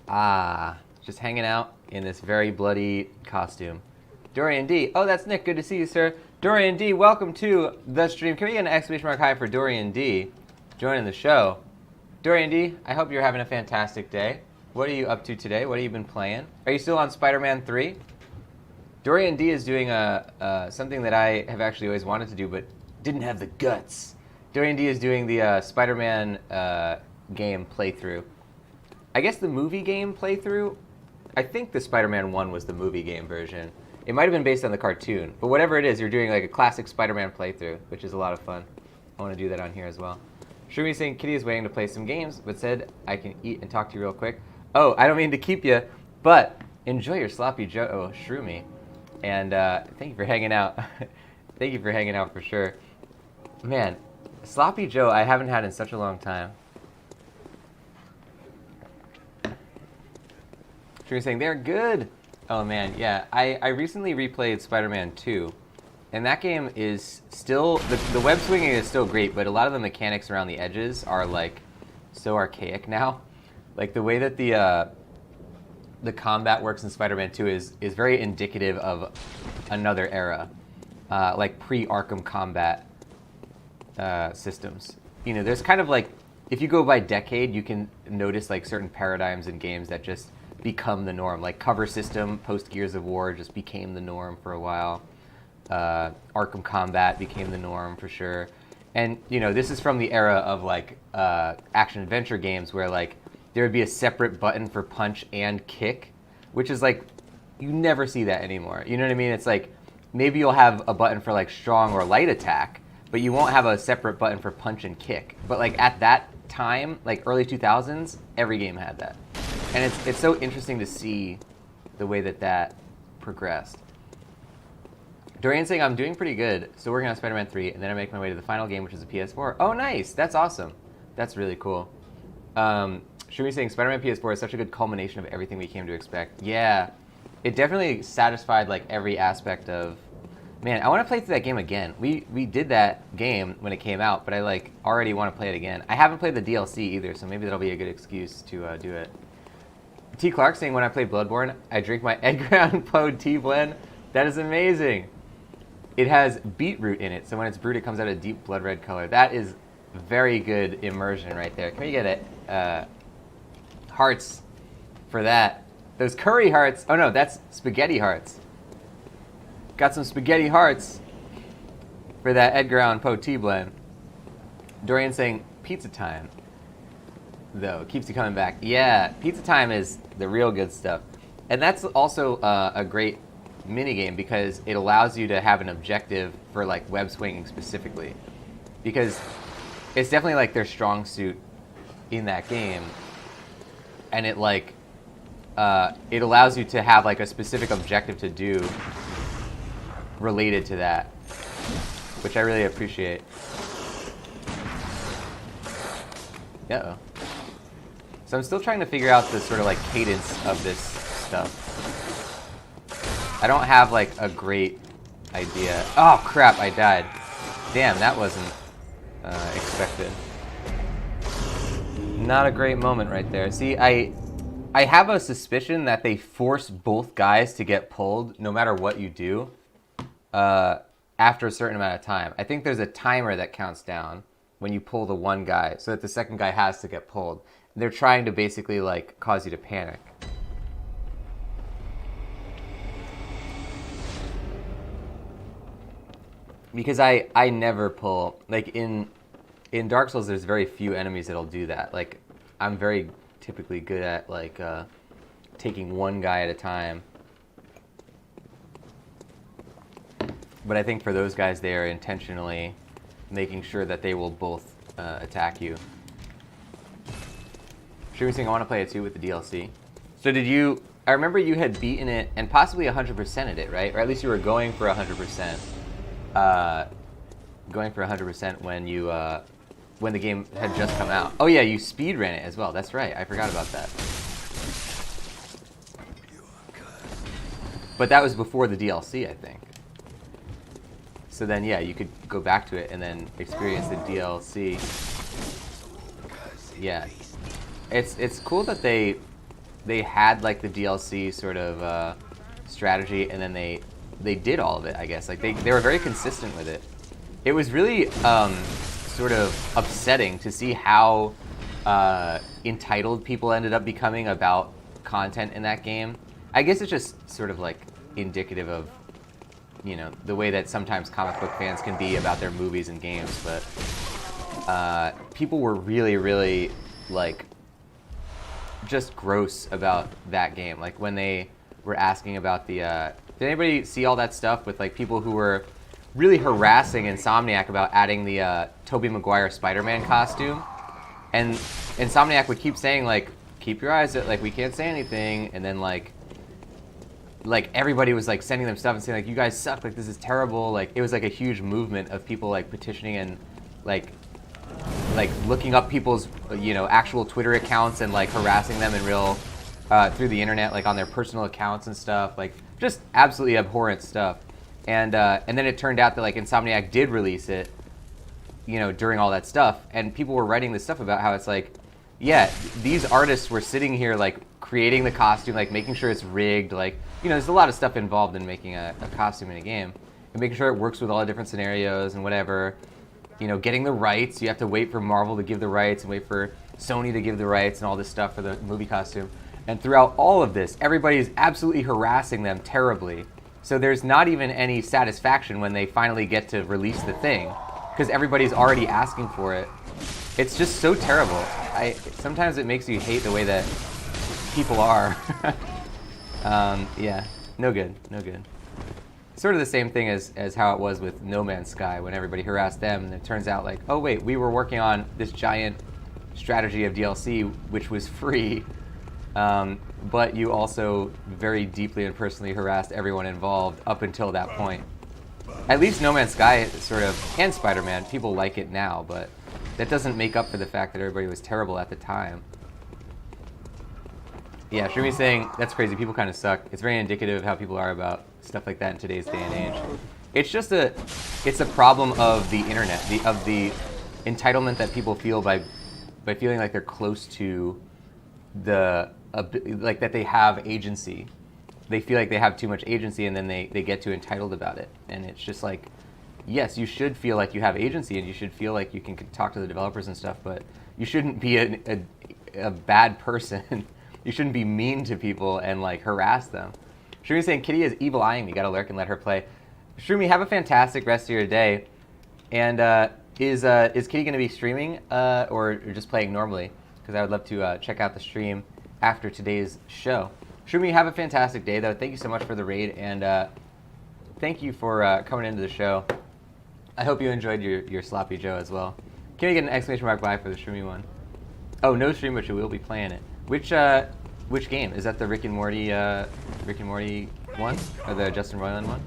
Ah, just hanging out in this very bloody costume. Dorian D. Oh, that's Nick. Good to see you, sir. Dorian D, welcome to the stream. Can we get an exclamation mark high for Dorian D joining the show? Dorian D, I hope you're having a fantastic day. What are you up to today? What have you been playing? Are you still on Spider-Man 3? Dorian D is doing something that I have actually always wanted to do, but didn't have the guts. Dorian D is doing the Spider-Man game playthrough. I guess the movie game playthrough, I think the Spider-Man 1 was the movie game version. It might have been based on the cartoon, but whatever it is, you're doing like a classic Spider-Man playthrough, which is a lot of fun. I want to do that on here as well. Shroomy saying Kitty is waiting to play some games, but said I can eat and talk to you real quick. Oh, I don't mean to keep you, but enjoy your sloppy Joe, Shroomy. And thank you for hanging out. Thank you for hanging out for sure. Man, Sloppy Joe I haven't had in such a long time. Shroomy saying they're good. Oh man, yeah. I recently replayed Spider-Man 2. And that game is still, the web swinging is still great, but a lot of the mechanics around the edges are like so archaic now. Like the way that the combat works in Spider-Man 2 is very indicative of another era, like pre-Arkham combat systems. You know, there's kind of like, if you go by decade, you can notice like certain paradigms in games that just become the norm. Like cover system post Gears of War just became the norm for a while. Arkham Combat became the norm for sure. And, you know, this is from the era of, like, action-adventure games where, like, there would be a separate button for punch and kick, which is, like, you never see that anymore. You know what I mean? It's like, maybe you'll have a button for, like, strong or light attack, but you won't have a separate button for punch and kick. But, like, at that time, like, early 2000s, every game had that. And it's so interesting to see the way that that progressed. Dorian saying, I'm doing pretty good, still working on Spider-Man 3, and then I make my way to the final game, which is a PS4. Oh, nice! That's awesome. That's really cool. Shumi saying, Spider-Man PS4 is such a good culmination of everything we came to expect. Yeah, it definitely satisfied, like, every aspect of... Man, I want to play through that game again. We did that game when it came out, but I, like, already want to play it again. I haven't played the DLC either, so maybe that'll be a good excuse to do it. T. Clark saying, when I play Bloodborne, I drink my Edgar Allan Poe tea blend. That is amazing. It has beetroot in it, so when it's brewed, it comes out a deep blood red color. That is very good immersion right there. Can we get it? Hearts for that. Those curry hearts. Oh no, that's spaghetti hearts. Got some spaghetti hearts for that Edgar Allan Poe tea blend. Dorian saying pizza time, though, keeps you coming back. Yeah, pizza time is the real good stuff. And that's also a great minigame because it allows you to have an objective for like web swinging specifically, because it's definitely like their strong suit in that game, and it like it allows you to have like a specific objective to do related to that, which I really appreciate. Uh-oh. So I'm still trying to figure out the sort of like cadence of this stuff. I don't have like a great idea. Oh crap, I died. Damn, that wasn't expected. Not a great moment right there. See, I have a suspicion that they force both guys to get pulled no matter what you do after a certain amount of time. I think there's a timer that counts down when you pull the one guy so that the second guy has to get pulled. They're trying to basically like cause you to panic. Because I never pull, like in Dark Souls there's very few enemies that'll do that. Like I'm very typically good at like taking one guy at a time. But I think for those guys they are intentionally making sure that they will both attack you. Shuri saying I want to play it too with the DLC. So did you, I remember you had beaten it and possibly 100%ed it, right? Or at least you were going for 100%. Going for 100% when you when the game had just come out. Oh yeah, you speedran it as well. That's right. I forgot about that. But that was before the DLC, I think. So then, yeah, you could go back to it and then experience the DLC. Yeah, it's cool that they had like the DLC sort of strategy, and then they did all of it. I guess like they were very consistent with it. It was really sort of upsetting to see how entitled people ended up becoming about content in that game. I guess it's just sort of like indicative of, you know, the way that sometimes comic book fans can be about their movies and games, but people were really like just gross about that game. Like when they were asking about the did anybody see all that stuff with like people who were really harassing Insomniac about adding the Tobey Maguire Spider-Man costume? And Insomniac would keep saying like, keep your eyes, like we can't say anything, and then like everybody was like sending them stuff and saying like, you guys suck, like this is terrible. Like it was like a huge movement of people like petitioning and like looking up people's, you know, actual Twitter accounts and like harassing them in real through the internet, like on their personal accounts and stuff, like just absolutely abhorrent stuff. And then it turned out that like Insomniac did release it, you know, during all that stuff, and people were writing this stuff about how it's like, yeah, these artists were sitting here like creating the costume, like making sure it's rigged, like, you know, there's a lot of stuff involved in making a costume in a game, and making sure it works with all the different scenarios and whatever, you know, getting the rights. You have to wait for Marvel to give the rights and wait for Sony to give the rights and all this stuff for the movie costume. And throughout all of this, everybody is absolutely harassing them terribly. So there's not even any satisfaction when they finally get to release the thing, because everybody's already asking for it. It's just so terrible. Sometimes it makes you hate the way that people are. Yeah, no good, no good. Sort of the same thing as how it was with No Man's Sky when everybody harassed them, and it turns out like, oh wait, we were working on this giant strategy of DLC which was free, but you also very deeply and personally harassed everyone involved up until that point. At least No Man's Sky sort of, and Spider-Man, people like it now, but that doesn't make up for the fact that everybody was terrible at the time. Yeah, Shrumi's saying, that's crazy, people kind of suck. It's very indicative of how people are about stuff like that in today's day and age. It's just it's a problem of the internet, of the entitlement that people feel by feeling like they're close to like that they have agency. They feel like they have too much agency, and then they get too entitled about it. And it's just like, yes, you should feel like you have agency, and you should feel like you can talk to the developers and stuff, but you shouldn't be a bad person. You shouldn't be mean to people and like harass them. Shrumi's saying, Kitty is evil eyeing me, gotta lurk and let her play. Shrumi, have a fantastic rest of your day. And is Kitty gonna be streaming or just playing normally? Because I would love to check out the stream after today's show. Shrumi, have a fantastic day though. Thank you so much for the raid, and thank you for coming into the show. I hope you enjoyed your Sloppy Joe as well. Can we get an exclamation mark by for the Shrumi one? Oh, no stream, but you will be playing it. Which game? Is that the Rick and Morty one? Or the Justin Roiland one?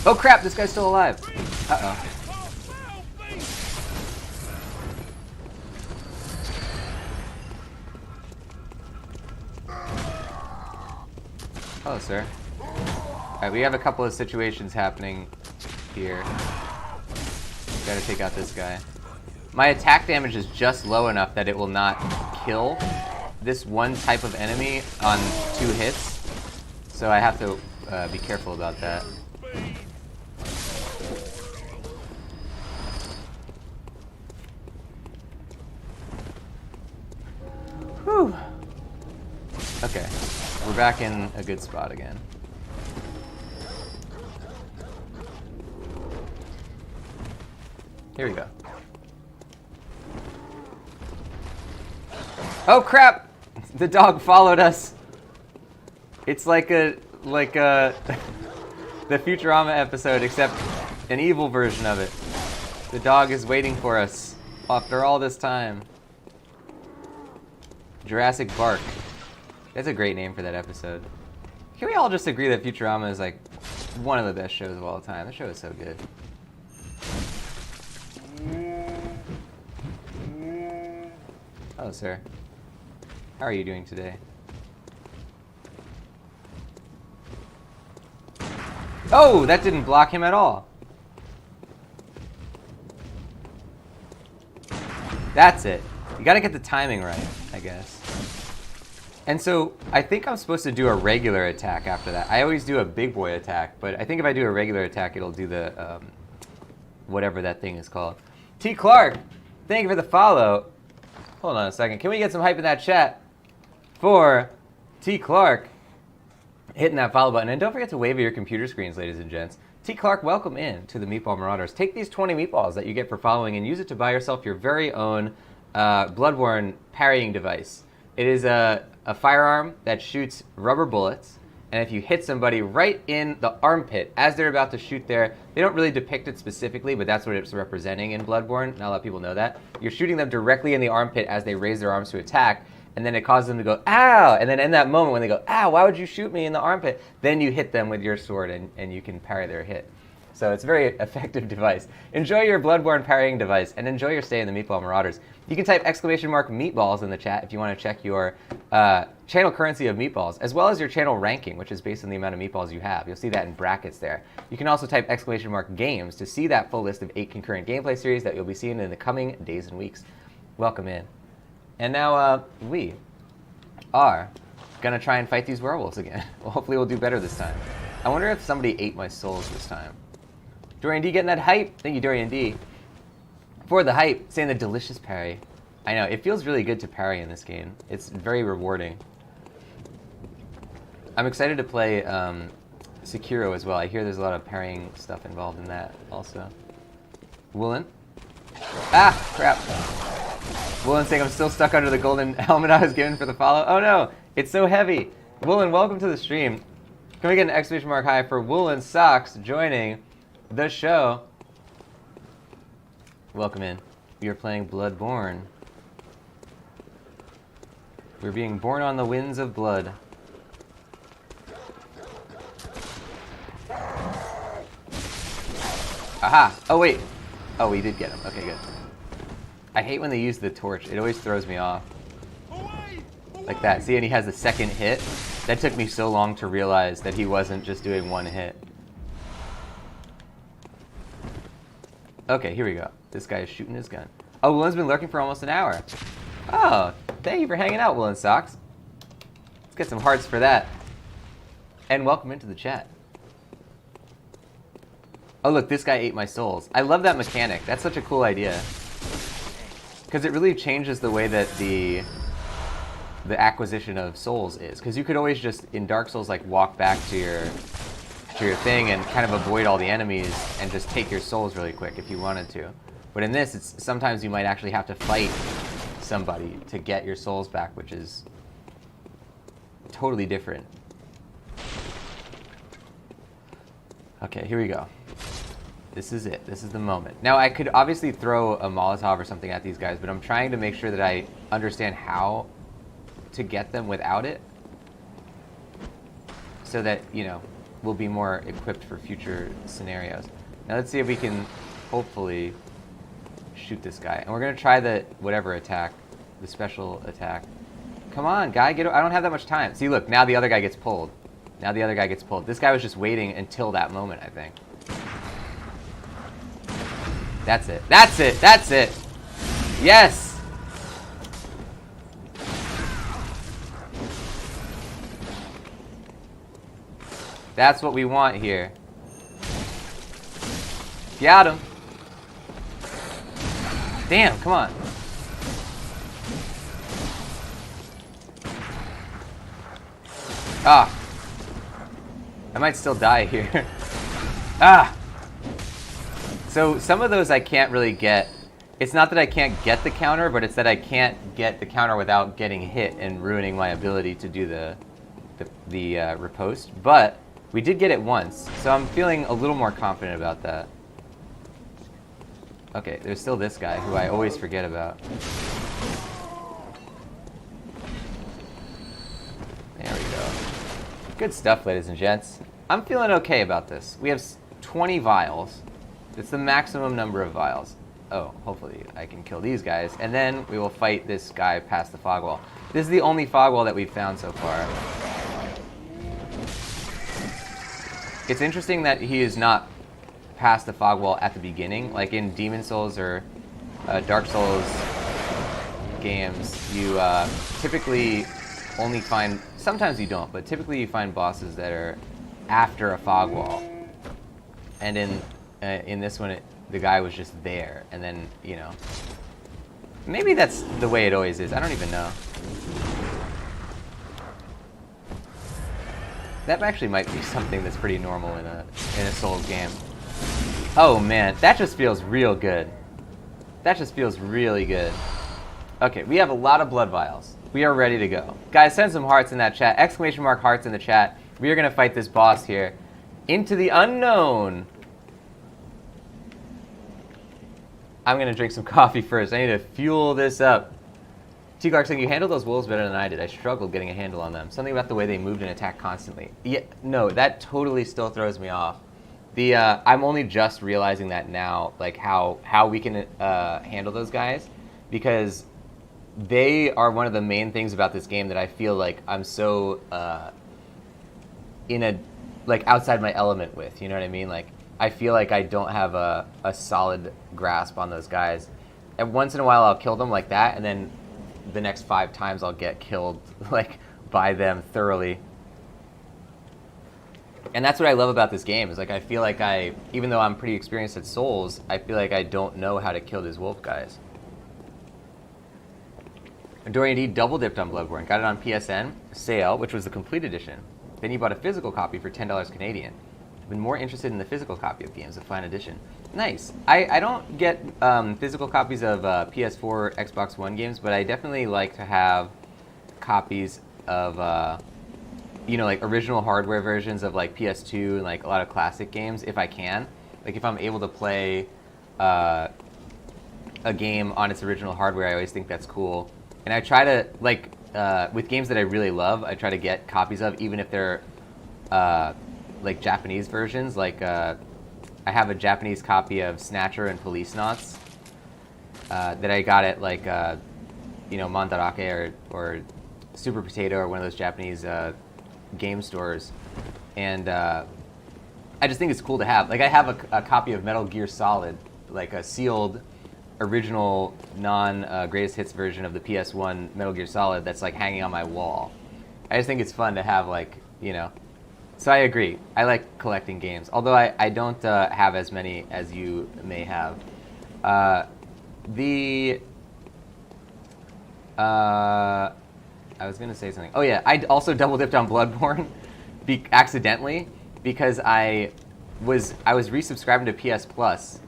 Oh crap, this guy's still alive. Uh-oh. Hello, sir. Alright, we have a couple of situations happening here. Gotta take out this guy. My attack damage is just low enough that it will not kill this one type of enemy on 2 hits. So I have to be careful about that. Whew. Okay, we're back in a good spot again. Here we go. Oh crap! The dog followed us. It's like the Futurama episode, except an evil version of it. The dog is waiting for us after all this time. Jurassic Bark. That's a great name for that episode. Can we all just agree that Futurama is like one of the best shows of all time? The show is so good. Hello, sir. How are you doing today? Oh, that didn't block him at all. That's it. You gotta get the timing right, I guess. And so, I think I'm supposed to do a regular attack after that. I always do a big boy attack, but I think if I do a regular attack, it'll do the, whatever that thing is called. T. Clark, thank you for the follow. Hold on a second. Can we get some hype in that chat for T. Clark hitting that follow button? And don't forget to wave at your computer screens, ladies and gents. T. Clark, welcome in to the Meatball Marauders. Take these 20 meatballs that you get for following and use it to buy yourself your very own Bloodborne parrying device. It is a firearm that shoots rubber bullets, and if you hit somebody right in the armpit as they're about to shoot there, they don't really depict it specifically, but that's what it's representing in Bloodborne. Not a lot of people know that. You're shooting them directly in the armpit as they raise their arms to attack, and then it causes them to go, ow! And then in that moment when they go, ow, why would you shoot me in the armpit? Then you hit them with your sword, and you can parry their hit. So it's a very effective device. Enjoy your Bloodborne parrying device, and enjoy your stay in the Meatball Marauders. You can type !meatballs in the chat if you want to check your channel currency of meatballs, as well as your channel ranking, which is based on the amount of meatballs you have. You'll see that in brackets there. You can also type !games to see that full list of 8 concurrent gameplay series that you'll be seeing in the coming days and weeks. Welcome in. And now we are going to try and fight these werewolves again. Well, hopefully we'll do better this time. I wonder if somebody ate my souls this time. Dorian D getting that hype. Thank you, Dorian D. For the hype, saying the delicious parry. I know, it feels really good to parry in this game. It's very rewarding. I'm excited to play Sekiro as well. I hear there's a lot of parrying stuff involved in that also. Woolen. Ah, crap. Woolen saying I'm still stuck under the golden helmet I was given for the follow. Oh no, it's so heavy. Woolen, welcome to the stream. Can we get an exclamation mark high for Woolen Socks joining the show? Welcome in. We are playing Bloodborne. We're being born on the winds of blood. Aha! Oh wait! Oh, we did get him. Okay, good. I hate when they use the torch. It always throws me off. Like that. See, and he has the second hit. That took me so long to realize that he wasn't just doing one hit. Okay, here we go. This guy is shooting his gun. Oh, Woolen's been lurking for almost an hour. Oh, thank you for hanging out, Woolen Socks. Let's get some hearts for that. And welcome into the chat. Oh, look, this guy ate my souls. I love that mechanic. That's such a cool idea. Because it really changes the way that the acquisition of souls is. Because you could always just, in Dark Souls, like walk back to your thing and kind of avoid all the enemies and just take your souls really quick if you wanted to. But in this, it's sometimes you might actually have to fight somebody to get your souls back, which is totally different. Okay, here we go. This is it. This is the moment. Now, I could obviously throw a Molotov or something at these guys, but I'm trying to make sure that I understand how to get them without it so that, you know, we'll be more equipped for future scenarios. Now, let's see if we can hopefully shoot this guy. And we're going to try the whatever attack, the special attack. Come on, guy, get I don't have that much time. See, look, now the other guy gets pulled. Now the other guy gets pulled. This guy was just waiting until that moment, I think. That's it. That's it. That's it. Yes! That's what we want here. Got him. Damn, come on. Ah. I might still die here. Ah. So some of those I can't really get. It's not that I can't get the counter, but it's that I can't get the counter without getting hit and ruining my ability to do the riposte. But we did get it once, so I'm feeling a little more confident about that. Okay, there's still this guy who I always forget about. There we go. Good stuff, ladies and gents. I'm feeling okay about this. We have 20 vials. It's the maximum number of vials. Oh, hopefully I can kill these guys, and then we will fight this guy past the fog wall. This is the only fog wall that we've found so far. It's interesting that he is not past the fog wall at the beginning. Like in Demon Souls or Dark Souls games, you typically only find, sometimes you don't, but typically you find bosses that are after a fog wall. And in this one, the guy was just there, and then, you know, maybe that's the way it always is. I don't even know. That actually might be something that's pretty normal in a Souls game. Oh man, that just feels real good. That just feels really good. Okay, we have a lot of blood vials. We are ready to go. Guys, send some hearts in that chat. Exclamation mark hearts in the chat. We are going to fight this boss here. Into the unknown. I'm going to drink some coffee first. I need to fuel this up. T. Clark saying, you handled those wolves better than I did. I struggled getting a handle on them. Something about the way they moved and attacked constantly. Yeah, no, that totally still throws me off. I'm only just realizing that now, like how we can handle those guys, because they are one of the main things about this game that I feel like I'm so outside my element with. You know what I mean? Like, I feel like I don't have a solid grasp on those guys. And once in a while I'll kill them like that, and then the next 5 times I'll get killed like by them thoroughly. And that's what I love about this game, is like I feel like even though I'm pretty experienced at Souls, I feel like I don't know how to kill these wolf guys. Dorian D double dipped on Bloodborne, got it on PSN sale, which was the complete edition. Then he bought a physical copy for $10 Canadian. Been more interested in the physical copy of games, the fine edition. Nice. I don't get physical copies of PS4, Xbox One games, but I definitely like to have copies of like original hardware versions of like PS2 and like a lot of classic games if I can. Like if I'm able to play a game on its original hardware, I always think that's cool. And I try to, like, with games that I really love, I try to get copies of, even if they're like Japanese versions. Like I have a Japanese copy of Snatcher and Police Knots that I got at like Mandarake or Super Potato or one of those Japanese game stores, and I just think it's cool to have. Like I have a copy of Metal Gear Solid, like a sealed original greatest hits version of the PS1 Metal Gear Solid that's like hanging on my wall. I just think it's fun to have, like, so I agree. I like collecting games, although I don't have as many as you may have. I was going to say something. Oh yeah, I also double dipped on Bloodborne accidentally, because I was resubscribing to PS Plus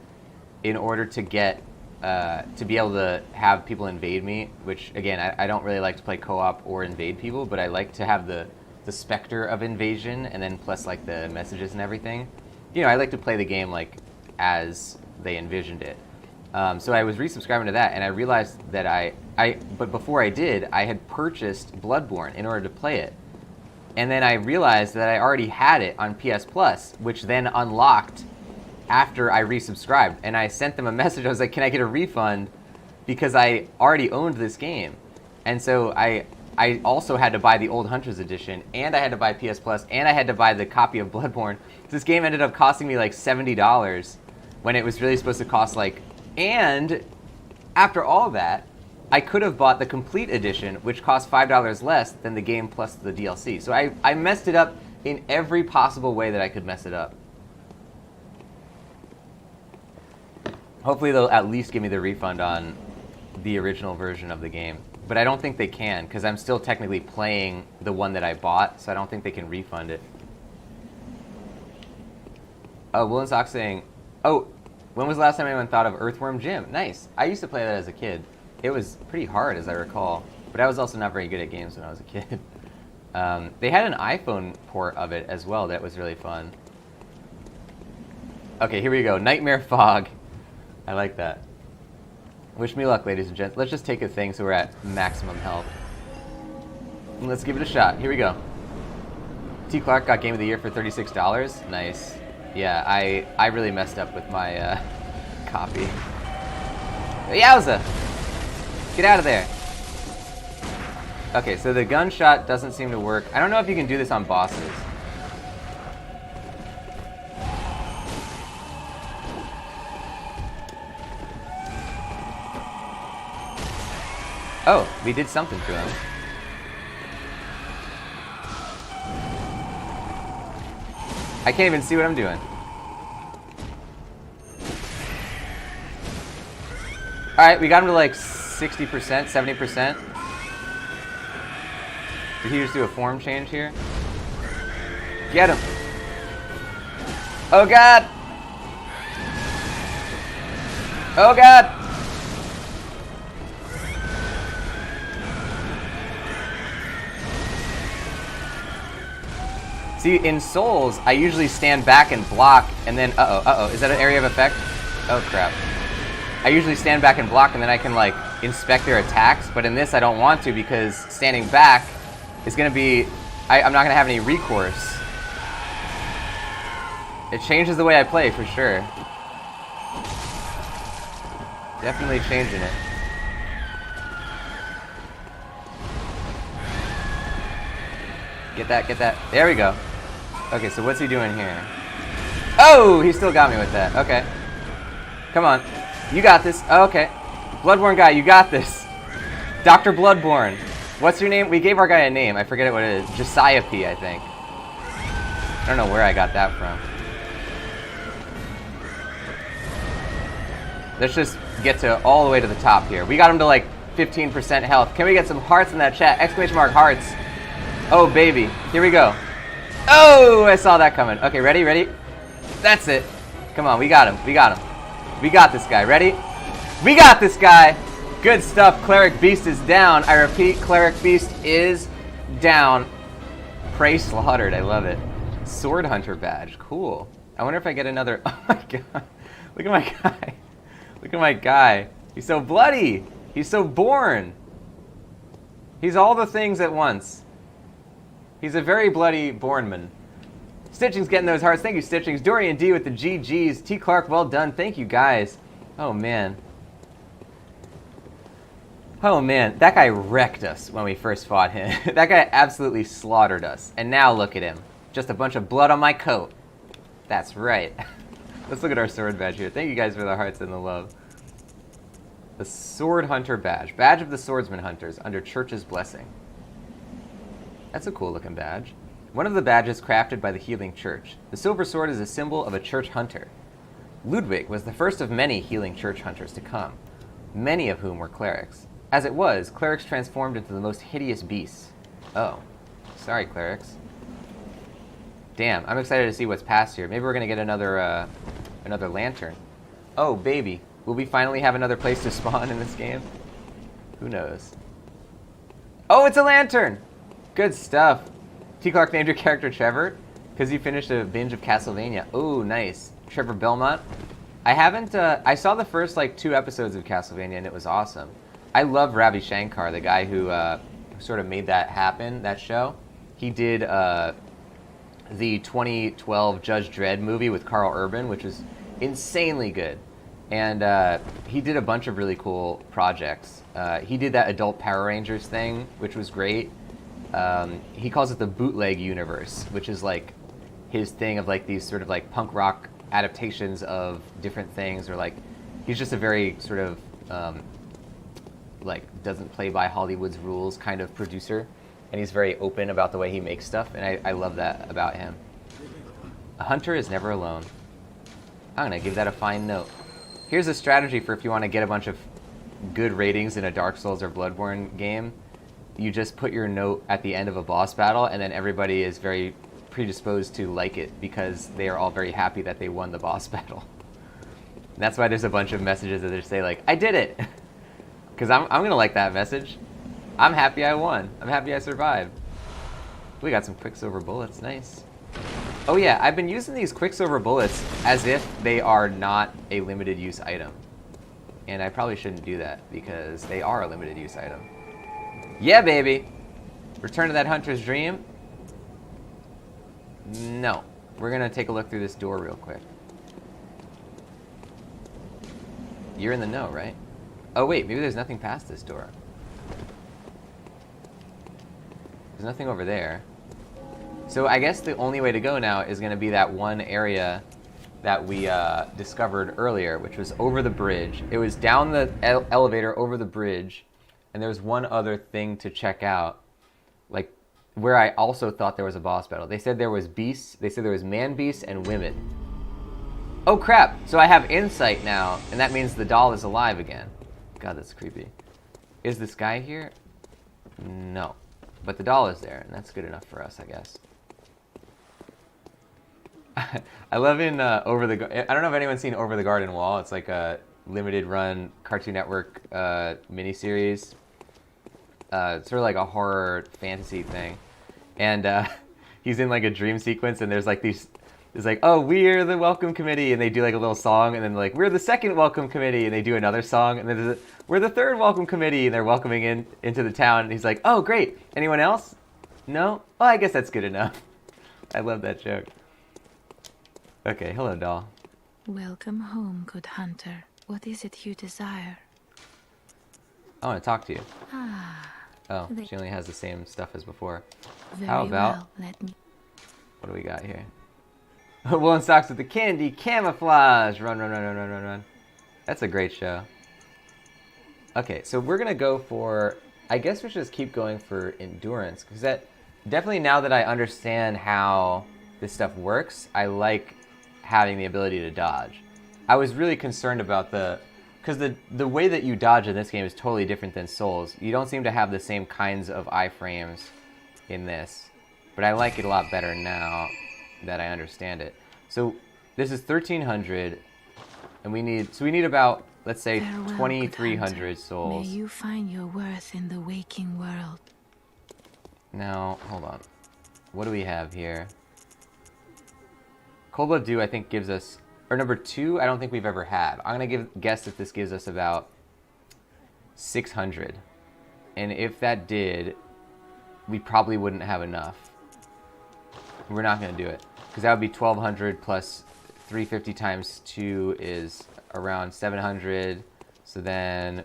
in order to get to be able to have people invade me, which again, I don't really like to play co-op or invade people, but I like to have the specter of invasion, and then plus like the messages and everything. I like to play the game like as they envisioned it. So I was resubscribing to that, and I realized that but before I did, I had purchased Bloodborne in order to play it. And then I realized that I already had it on PS Plus, which then unlocked after I resubscribed. And I sent them a message. I was like, can I get a refund? Because I already owned this game. And so I I also had to buy the Old Hunters edition, and I had to buy PS Plus, and I had to buy the copy of Bloodborne. This game ended up costing me like $70 when it was really supposed to cost like... And after all that, I could have bought the complete edition, which cost $5 less than the game plus the DLC. So I messed it up in every possible way that I could mess it up. Hopefully they'll at least give me the refund on the original version of the game. But I don't think they can, because I'm still technically playing the one that I bought, so I don't think they can refund it. Oh, Woolen Sock saying, oh, when was the last time anyone thought of Earthworm Jim? Nice. I used to play that as a kid. It was pretty hard, as I recall. But I was also not very good at games when I was a kid. They had an iPhone port of it as well that was really fun. Okay, here we go. Nightmare Fog. I like that. Wish me luck, ladies and gents. Let's just take a thing so we're at maximum health. And let's give it a shot. Here we go. T. Clark got Game of the Year for $36. Nice. Yeah, I really messed up with my copy. Yowza! Get out of there. Okay, so the gunshot doesn't seem to work. I don't know if you can do this on bosses. Oh, we did something to him. I can't even see what I'm doing. Alright, we got him to like 60%, 70%. Did he just do a form change here? Get him! Oh god! Oh god! See, in Souls, I usually stand back and block, and then, is that an area of effect? Oh crap. I usually stand back and block, and then I can, like, inspect their attacks, but in this I don't want to, because standing back is gonna be, I'm not gonna have any recourse. It changes the way I play, for sure. Definitely changing it. Get that, get that. There we go. Okay, so what's he doing here? Oh, he still got me with that. Okay. Come on. You got this. Oh, okay. Bloodborne guy, you got this. Dr. Bloodborne. What's your name? We gave our guy a name. I forget what it is. Josiah P, I think. I don't know where I got that from. Let's just get to all the way to the top here. We got him to like 15% health. Can we get some hearts in that chat? Exclamation mark hearts. Oh, baby. Here we go. Oh, I saw that coming. Okay, ready? Ready? That's it. Come on, we got him. We got him. We got this guy. Ready? We got this guy. Good stuff. Cleric Beast is down. I repeat, Cleric Beast is down. Prey slaughtered. I love it. Sword Hunter badge. Cool. I wonder if I get another... Oh, my God. Look at my guy. Look at my guy. He's so bloody. He's so born. He's all the things at once. He's a very bloody Bornman. Stitching's getting those hearts. Thank you, Stitchings. Dorian D with the GGs. T. Clark, well done. Thank you, guys. Oh, man. Oh, man. That guy wrecked us when we first fought him. That guy absolutely slaughtered us. And now look at him. Just a bunch of blood on my coat. That's right. Let's look at our sword badge here. Thank you guys for the hearts and the love. The Sword Hunter badge. Badge of the Swordsman Hunters under Church's blessing. That's a cool looking badge. One of the badges crafted by the Healing Church. The silver sword is a symbol of a church hunter. Ludwig was the first of many Healing Church hunters to come, many of whom were clerics. As it was, clerics transformed into the most hideous beasts. Oh. Sorry, clerics. Damn, I'm excited to see what's past here. Maybe we're gonna get another lantern. Oh, baby. Will we finally have another place to spawn in this game? Who knows? Oh, it's a lantern! Good stuff. T. Clark named your character Trevor because you finished a binge of Castlevania. Oh, nice. Trevor Belmont. I haven't, I saw the first, like, 2 episodes of Castlevania, and it was awesome. I love Ravi Shankar, the guy who sort of made that happen, that show. He did the 2012 Judge Dredd movie with Carl Urban, which was insanely good. And he did a bunch of really cool projects. He did that Adult Power Rangers thing, which was great. He calls it the bootleg universe, which is like his thing of like these sort of like punk rock adaptations of different things, or like he's just a very sort of like doesn't play by Hollywood's rules kind of producer, and he's very open about the way he makes stuff, and I love that about him. A hunter is never alone. I'm gonna give that a fine note. Here's a strategy for if you want to get a bunch of good ratings in a Dark Souls or Bloodborne game. You just put your note at the end of a boss battle, and then everybody is very predisposed to like it because they are all very happy that they won the boss battle. And that's why there's a bunch of messages that they say like, I did it! Because I'm going to like that message. I'm happy I won. I'm happy I survived. We got some Quicksilver bullets. Nice. Oh yeah, I've been using these Quicksilver bullets as if they are not a limited use item. And I probably shouldn't do that because they are a limited use item. Yeah, baby! Return to that hunter's dream? No. We're gonna take a look through this door real quick. You're in the know, right? Oh wait, maybe there's nothing past this door. There's nothing over there. So I guess the only way to go now is gonna be that one area that we discovered earlier, which was over the bridge. It was down the elevator over the bridge, and there was one other thing to check out, like where I also thought there was a boss battle. They said there was beasts. They said there was man beasts and women. Oh crap! So I have insight now, and that means the doll is alive again. God, that's creepy. Is this guy here? No, but the doll is there, and that's good enough for us, I guess. I love in Over the... I don't know if anyone's seen Over the Garden Wall. It's like a limited run Cartoon Network miniseries. It's sort of like a horror fantasy thing. And he's in like a dream sequence, and there's like these... It's like, oh, we're the welcome committee, and they do like a little song, and then like, we're the second welcome committee, and they do another song, and then we're the third welcome committee, and they're welcoming into the town, and he's like, oh, great. Anyone else? No? Oh, I guess that's good enough. I love that joke. Okay, hello, doll.
Welcome home, good hunter. What is it you desire?
I want to talk to you.
Ah.
Oh, she only has the same stuff as before.
Very
How about...
well, let me...
What do we got here? Woolen socks with the candy camouflage. Run, run, run, run, run, run, run. That's a great show. Okay, so we're going to go for... I guess we should just keep going for endurance, because that... Definitely now that I understand how this stuff works, I like having the ability to dodge. I was really concerned about the... Because the way that you dodge in this game is totally different than Souls. You don't seem to have the same kinds of iframes in this. But I like it a lot better now that I understand it. So this is 1300, and we need about, let's say, 2300 souls.
May you find your worth in the waking world.
Now, hold on. What do we have here? Cold Blood Dew, I think, gives us... Or number 2, I don't think we've ever had. I'm going to guess that this gives us about 600. And if that did, we probably wouldn't have enough. We're not going to do it. Because that would be 1200 plus 350 times 2 is around 700. So then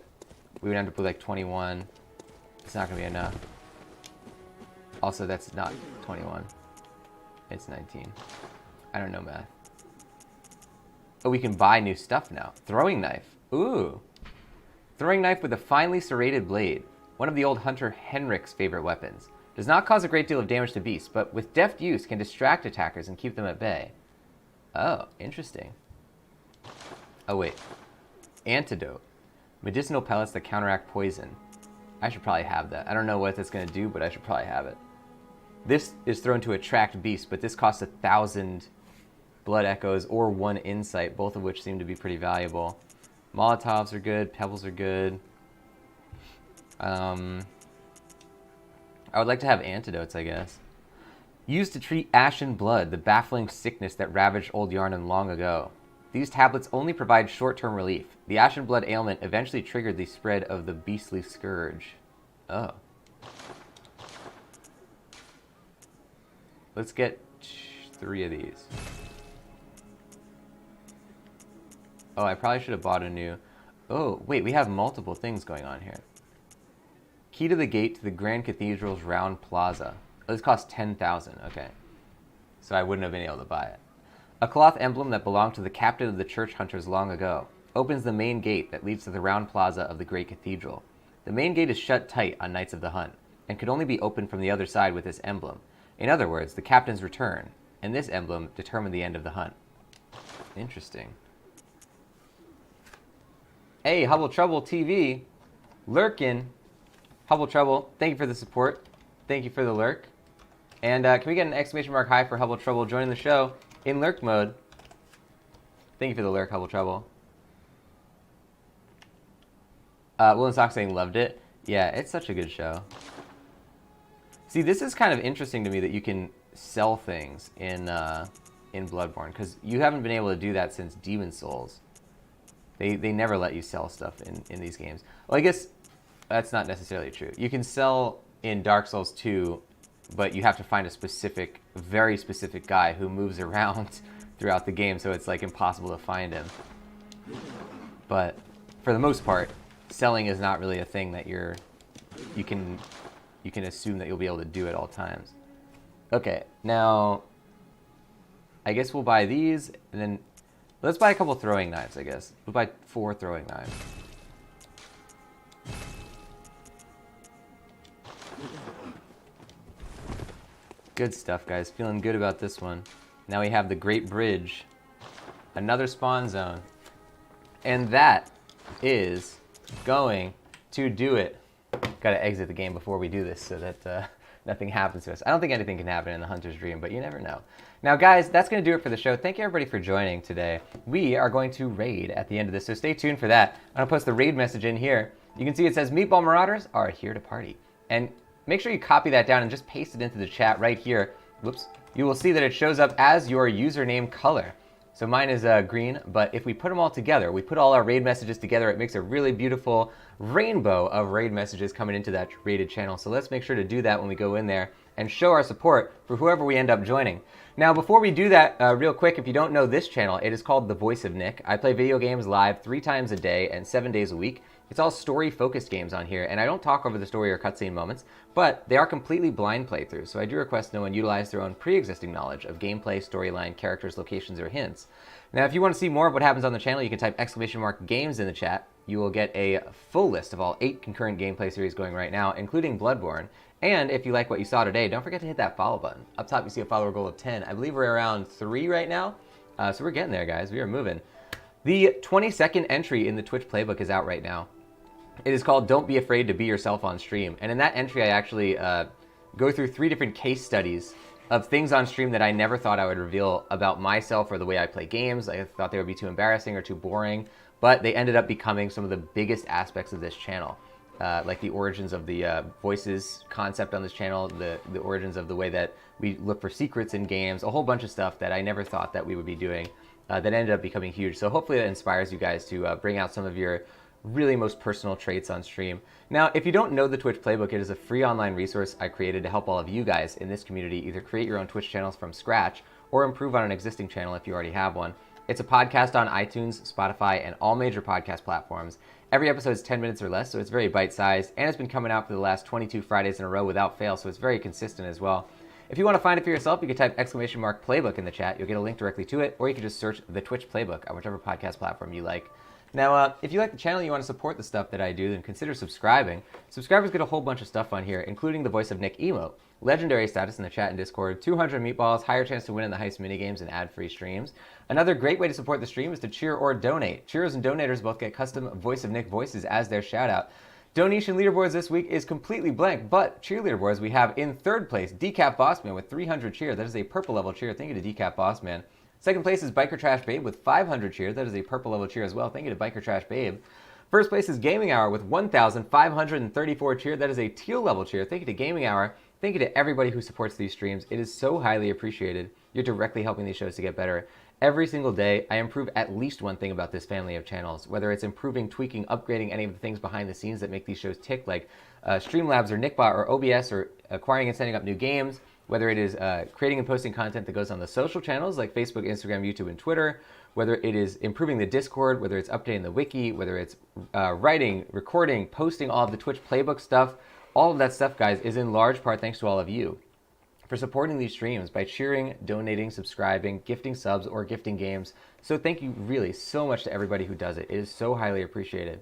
we would end up with like 21. It's not going to be enough. Also, that's not 21. It's 19. I don't know math. Oh, we can buy new stuff now. Throwing knife. Ooh. Throwing knife with a finely serrated blade. One of the old hunter Henrik's favorite weapons. Does not cause a great deal of damage to beasts, but with deft use can distract attackers and keep them at bay. Oh, interesting. Oh, wait. Antidote. Medicinal pellets that counteract poison. I should probably have that. I don't know what that's going to do, but I should probably have it. This is thrown to attract beasts, but this costs 1,000 blood echoes or 1 insight, both of which seem to be pretty valuable. Molotovs are good. Pebbles are good. I would like to have antidotes, I guess. Used to treat ashen blood, the baffling sickness that ravaged old Yharnam long ago. These tablets only provide short-term relief. The ashen blood ailment eventually triggered the spread of the beastly scourge. Oh. Let's get 3 of these. Oh, I probably should have bought a new... Oh, wait, we have multiple things going on here. Key to the gate to the Grand Cathedral's round plaza. Oh, this costs 10,000. Okay. So I wouldn't have been able to buy it. A cloth emblem that belonged to the captain of the church hunters long ago opens the main gate that leads to the round plaza of the great cathedral. The main gate is shut tight on nights of the hunt, and could only be opened from the other side with this emblem. In other words, the captain's return, and this emblem determined the end of the hunt. Interesting. Hey, Hubble Trouble TV, lurkin'. Hubble Trouble, thank you for the support. Thank you for the lurk. And can we get an exclamation mark high for Hubble Trouble joining the show in lurk mode? Thank you for the lurk, Hubble Trouble. Woolen Sock saying loved it. Yeah, it's such a good show. See, this is kind of interesting to me that you can sell things in Bloodborne, because you haven't been able to do that since Demon Souls. They never let you sell stuff in these games. Well, I guess that's not necessarily true. You can sell in Dark Souls 2, but you have to find a specific, very specific guy who moves around throughout the game, so it's like impossible to find him. But for the most part, selling is not really a thing that you can assume that you'll be able to do at all times. Okay, now I guess we'll buy these, and then let's buy a couple throwing knives, I guess. We'll buy 4 throwing knives. Good stuff, guys. Feeling good about this one. Now we have the Great Bridge, another spawn zone, and that is going to do it. Gotta exit the game before we do this so that nothing happens to us. I don't think anything can happen in the Hunter's Dream, but you never know. Now, guys, that's going to do it for the show. Thank you, everybody, for joining today. We are going to raid at the end of this, so stay tuned for that. I'm going to post the raid message in here. You can see it says, Meatball Marauders are here to party. And make sure you copy that down and just paste it into the chat right here. Whoops. You will see that it shows up as your username color. So mine is green, but if we put them all together, we put all our raid messages together, it makes a really beautiful rainbow of raid messages coming into that raided channel. So let's make sure to do that when we go in there and show our support for whoever we end up joining. Now, before we do that, real quick, if you don't know this channel, it is called The Voice of Nick. I play video games live 3 times a day and 7 days a week. It's all story-focused games on here, and I don't talk over the story or cutscene moments, but they are completely blind playthroughs, so I do request no one utilize their own pre-existing knowledge of gameplay, storyline, characters, locations, or hints. Now, if you want to see more of what happens on the channel, you can type !games in the chat. You will get a full list of all 8 concurrent gameplay series going right now, including Bloodborne. And if you like what you saw today, don't forget to hit that follow button. Up top, you see a follower goal of 10. I believe we're around 3 right now, so we're getting there, guys. We are moving. The 22nd entry in the Twitch playbook is out right now. It is called Don't Be Afraid to Be Yourself on Stream. And in that entry, I actually go through 3 different case studies of things on stream that I never thought I would reveal about myself or the way I play games. I thought they would be too embarrassing or too boring, but they ended up becoming some of the biggest aspects of this channel. Like the origins of the voices concept on this channel, the origins of the way that we look for secrets in games, a whole bunch of stuff that I never thought that we would be doing that ended up becoming huge. So hopefully that inspires you guys to bring out some of your really most personal traits on stream. Now, if you don't know the Twitch playbook, it is a free online resource I created to help all of you guys in this community either create your own Twitch channels from scratch or improve on an existing channel if you already have one. It's a podcast on iTunes, Spotify, and all major podcast platforms. Every episode is 10 minutes or less, so it's very bite-sized, and it's been coming out for the last 22 Fridays in a row without fail, so it's very consistent as well. If you want to find it for yourself, you can type !playbook in the chat. You'll get a link directly to it, or you can just search the Twitch playbook on whichever podcast platform you like. Now, if you like the channel and you want to support the stuff that I do, then consider subscribing. Subscribers get a whole bunch of stuff on here, including the Voice of Nick emote, legendary status in the chat and Discord, 200 meatballs, higher chance to win in the heist minigames, and ad-free streams. Another great way to support the stream is to cheer or donate. Cheerers and donators both get custom Voice of Nick voices as their shout-out. Donation leaderboards this week is completely blank, but cheer leaderboards we have in 3rd place, Decaf Bossman with 300 cheer. That is a purple level cheer. Thank you to Decaf Bossman. 2nd place is Biker Trash Babe with 500 cheer. That is a purple level cheer as well. Thank you to Biker Trash Babe. 1st place is Gaming Hour with 1,534 cheer. That is a teal level cheer. Thank you to Gaming Hour. Thank you to everybody who supports these streams. It is so highly appreciated. You're directly helping these shows to get better. Every single day, I improve at least one thing about this family of channels, whether it's improving, tweaking, upgrading any of the things behind the scenes that make these shows tick, like Streamlabs or Nickbot or OBS, or acquiring and setting up new games, whether it is creating and posting content that goes on the social channels like Facebook, Instagram, YouTube, and Twitter, whether it is improving the Discord, whether it's updating the wiki, whether it's writing, recording, posting all of the Twitch playbook stuff. All of that stuff, guys, is in large part thanks to all of you for supporting these streams by cheering, donating, subscribing, gifting subs, or gifting games. So thank you really so much to everybody who does it. It is so highly appreciated.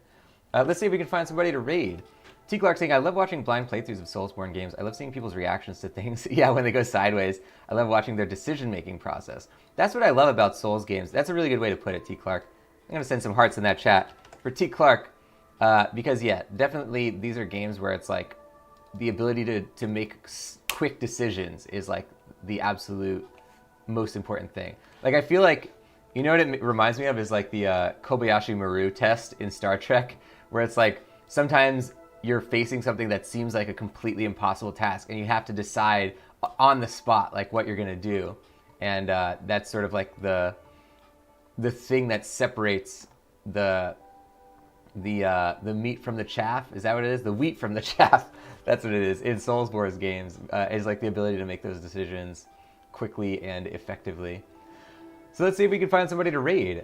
Let's see if we can find somebody to raid. T. Clark saying, I love watching blind playthroughs of Soulsborne games. I love seeing people's reactions to things. Yeah, when they go sideways. I love watching their decision-making process. That's what I love about Souls games. That's a really good way to put it, T. Clark. I'm going to send some hearts in that chat for T. Clark. Because, yeah, definitely these are games where it's like the ability to make quick decisions is like the absolute most important thing. Like, I feel like, you know what it reminds me of is like the Kobayashi Maru test in Star Trek, where it's like sometimes you're facing something that seems like a completely impossible task and you have to decide on the spot like what you're going to do. And that's sort of like the thing that separates the meat from the chaff. Is that what it is? The wheat from the chaff. That's what it is in Soulsborne games, is like the ability to make those decisions quickly and effectively. So let's see if we can find somebody to raid.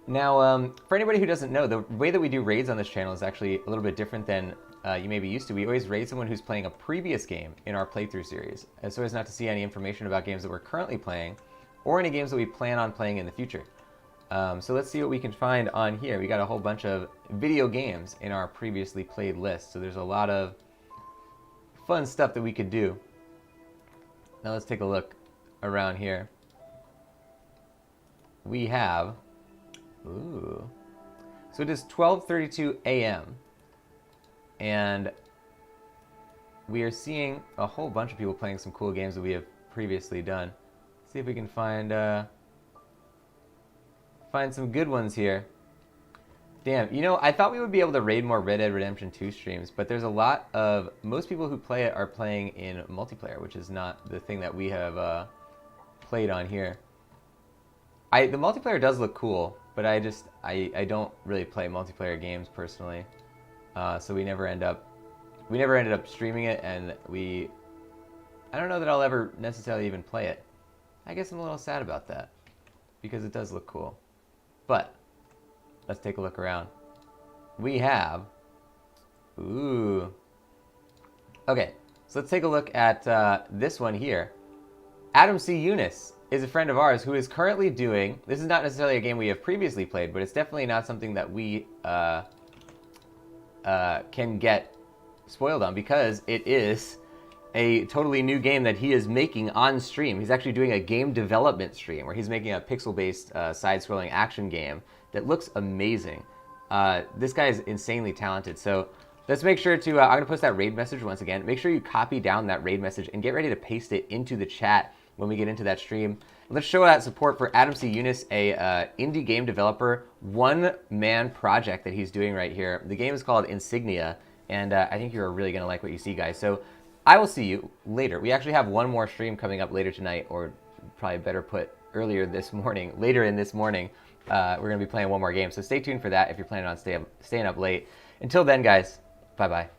Now, for anybody who doesn't know, the way that we do raids on this channel is actually a little bit different than you may be used to. We always raid someone who's playing a previous game in our playthrough series, so as not to see any information about games that we're currently playing or any games that we plan on playing in the future. So let's see what we can find on here. We got a whole bunch of video games in our previously played list, so there's a lot of fun stuff that we could do. Now let's take a look around here. We have, ooh, so it is 12:32 a.m. and we are seeing a whole bunch of people playing some cool games that we have previously done. Let's see if we can find some good ones here. Damn, you know, I thought we would be able to raid more Red Dead Redemption 2 streams, but there's a lot of, most people who play it are playing in multiplayer, which is not the thing that we have played on here. The multiplayer does look cool, but I don't really play multiplayer games personally, so we never ended up streaming it, and I don't know that I'll ever necessarily even play it. I guess I'm a little sad about that because it does look cool. But let's take a look around. We have, ooh, okay. So let's take a look at this one here. Adam C. Eunice is a friend of ours who is currently doing, this is not necessarily a game we have previously played, but it's definitely not something that we can get spoiled on because it is a totally new game that he is making on stream. He's actually doing a game development stream where he's making a pixel-based side-scrolling action game that looks amazing. This guy is insanely talented, so let's make sure to, I'm going to post that raid message once again. Make sure you copy down that raid message and get ready to paste it into the chat when we get into that stream. Let's show that support for Adam C. Eunice, a indie game developer, one-man project that he's doing right here. The game is called Insignia, and I think you're really going to like what you see, guys. So I will see you later. We actually have one more stream coming up later tonight, or probably better put earlier this morning, later in this morning. We're going to be playing one more game, so stay tuned for that if you're planning on staying up late. Until then, guys, bye-bye.